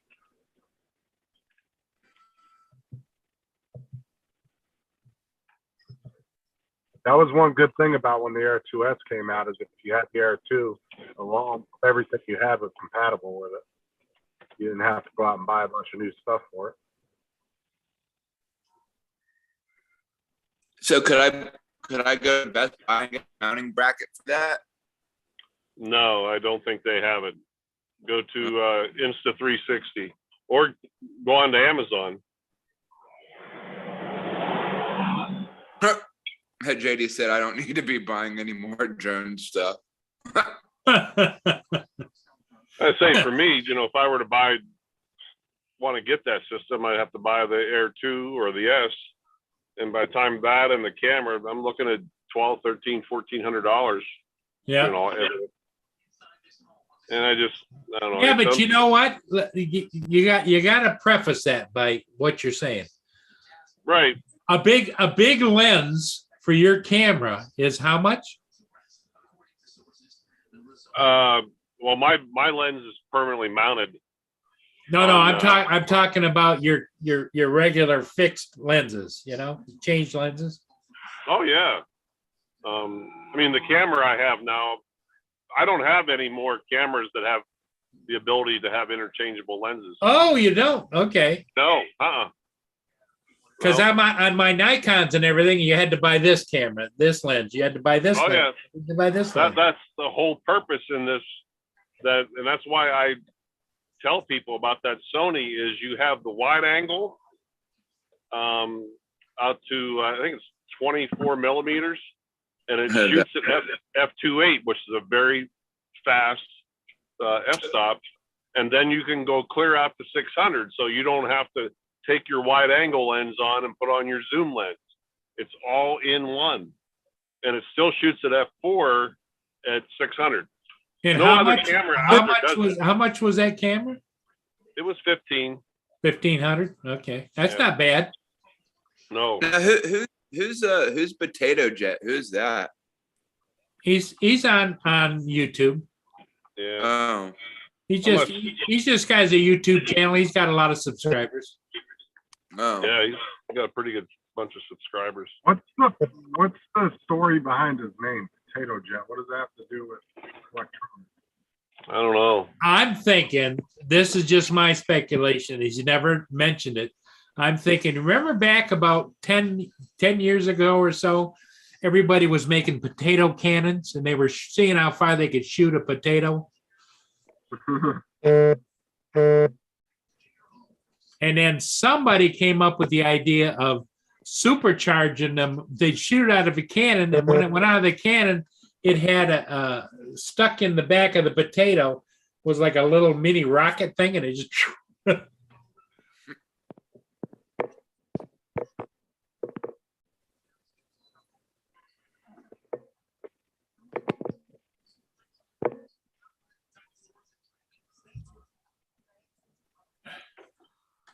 That was one good thing about when the Air 2S came out, is if you had the Air 2, along everything you had was compatible with it. You didn't have to go out and buy a bunch of new stuff for it. So could I go to Best Buy and get a mounting bracket for that? No, I don't think they have it. Go to Insta360 or go on to Amazon. JD said I don't need to be buying any more drone stuff. I say for me, if I were to want to get that system, I'd have to buy the Air 2 or the S. And by the time that and the camera, I'm looking at $1,200, $1,300, $1,400. Yeah. And I don't know. Yeah, but you know what? You got to preface that by what you're saying. Right. A big lens for your camera is how much? Well, my lens is permanently mounted. No, I'm talking about your regular fixed lenses, change lenses. Oh yeah. The camera I have now, I don't have any more cameras that have the ability to have interchangeable lenses. Oh, you don't? Okay. No, Because No. on my Nikons and everything, you had to buy this camera, this lens. You had to buy this Oh lens. yeah. You had to buy this lens. That's the whole purpose in this. And that's why I tell people about that Sony is you have the wide angle out to I think it's 24 millimeters, and it shoots at f2.8, which is a very fast f-stop, and then you can go clear out to 600, so you don't have to take your wide angle lens on and put on your zoom lens. It's all in one, and it still shoots at f4 at 600. And No other camera out there does it. how much was that camera? It was 15. 1,500. Okay, that's Yeah. not bad. No. Now, who's Potato Jet? Who's that? He's on YouTube. Yeah. Oh, He's just got a YouTube channel. He's got a lot of subscribers. oh. Yeah, he's got a pretty good bunch of subscribers. What's the story behind his name, Potato Jet? What does that have to do with electronics? I don't know. I'm thinking, this is just my speculation. He's never mentioned it. I'm thinking, remember back about 10 years ago or so, everybody was making potato cannons and they were seeing how far they could shoot a potato. And then somebody came up with the idea of supercharging them. They'd shoot it out of a cannon, and when it went out of the cannon, it had a stuck in the back of the potato was like a little mini rocket thing, and it just.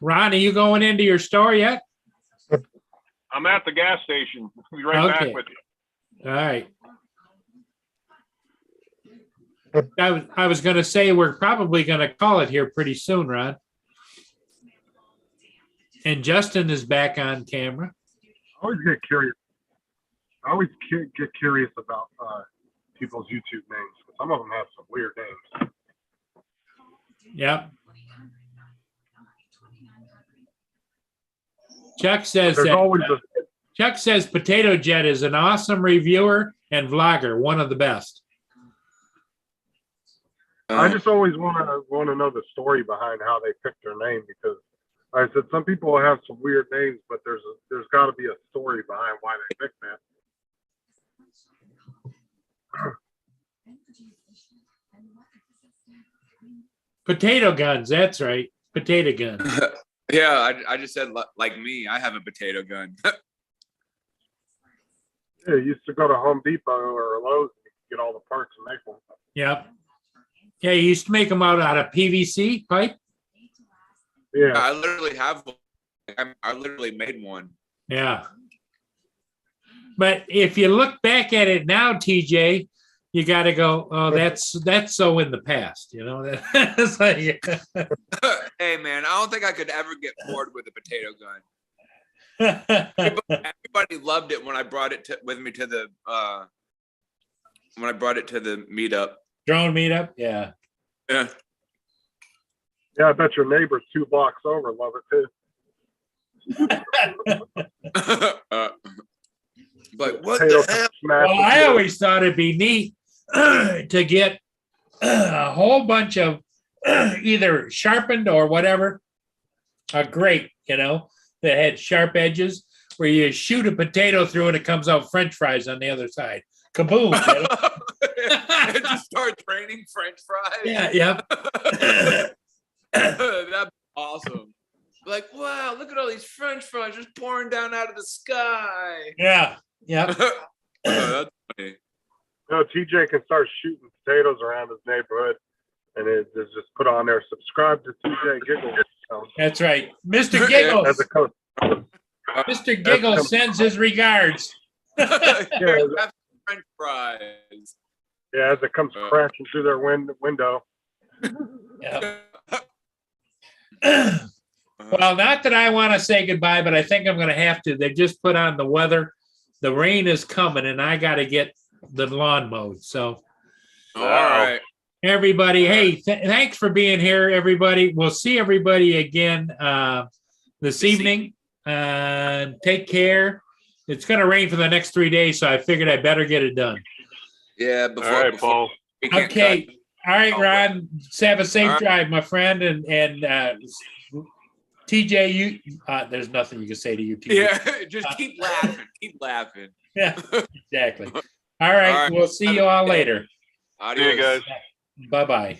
Ron, are you going into your store yet? I'm at the gas station. I'll be right Okay. back with you. All right. I was going to say we're probably going to call it here pretty soon, Ron. And Justin is back on camera. I always get curious. Get curious about people's YouTube names. Some of them have some weird names. Yep. Chuck says There's always Chuck says Potato Jet is an awesome reviewer and vlogger, one of the best. I just always want to know the story behind how they picked their name, because like I said, some people have some weird names, but there's got to be a story behind why they picked that. Potato guns, that's right. Potato guns. Yeah, I just said like me. I have a potato gun. Yeah, you used to go to Home Depot or Lowe's and get all the parts and make them. Yep. Yeah, you used to make them out of PVC pipe. Yeah, I literally have one. I literally made one. Yeah. But if you look back at it now, TJ, you got to go, oh, that's so in the past, you know? It's like, Hey man, I don't think I could ever get bored with a potato gun. Everybody loved it when I brought it with me to the meetup. drone meetup. Yeah. Yeah. yeah. I bet your neighbors 2 blocks over love it too. But what Potato the hell? smash Well, the I field. always thought it'd be neat to get a whole bunch of either sharpened or whatever, a grate, you know, that had sharp edges where you shoot a potato through and it comes out French fries on the other side. Kaboom. You know? And just start training French fries. Yeah, yeah. That'd be awesome. Like, wow, look at all these French fries just pouring down out of the sky. Yeah, yeah. Oh, that's funny. No, TJ can start shooting potatoes around his neighborhood, and it's just put on there, subscribe to TJ Giggles. That's right. Mr. As Giggles. a coach. Mr. Giggles sends his regards. Have French fries. Yeah, as it comes crashing through their window. Yeah. Well, not that I want to say goodbye, but I think I'm going to have to. They just put on the weather. The rain is coming, and I got to get the lawn mowed. So, All right. everybody, hey, thanks for being here, everybody. We'll see everybody again this evening. Take care. It's going to rain for the next 3 days, so I figured I better get it done. Yeah, All right, Paul. we can't Okay. cut. All right, Ron. Have a safe All right. drive, my friend, and TJ, you there's nothing you can say to you, TJ. Yeah, just keep laughing. Keep laughing. Yeah, exactly. All right, All right. we'll see you all later. Adios. guys. Bye-bye.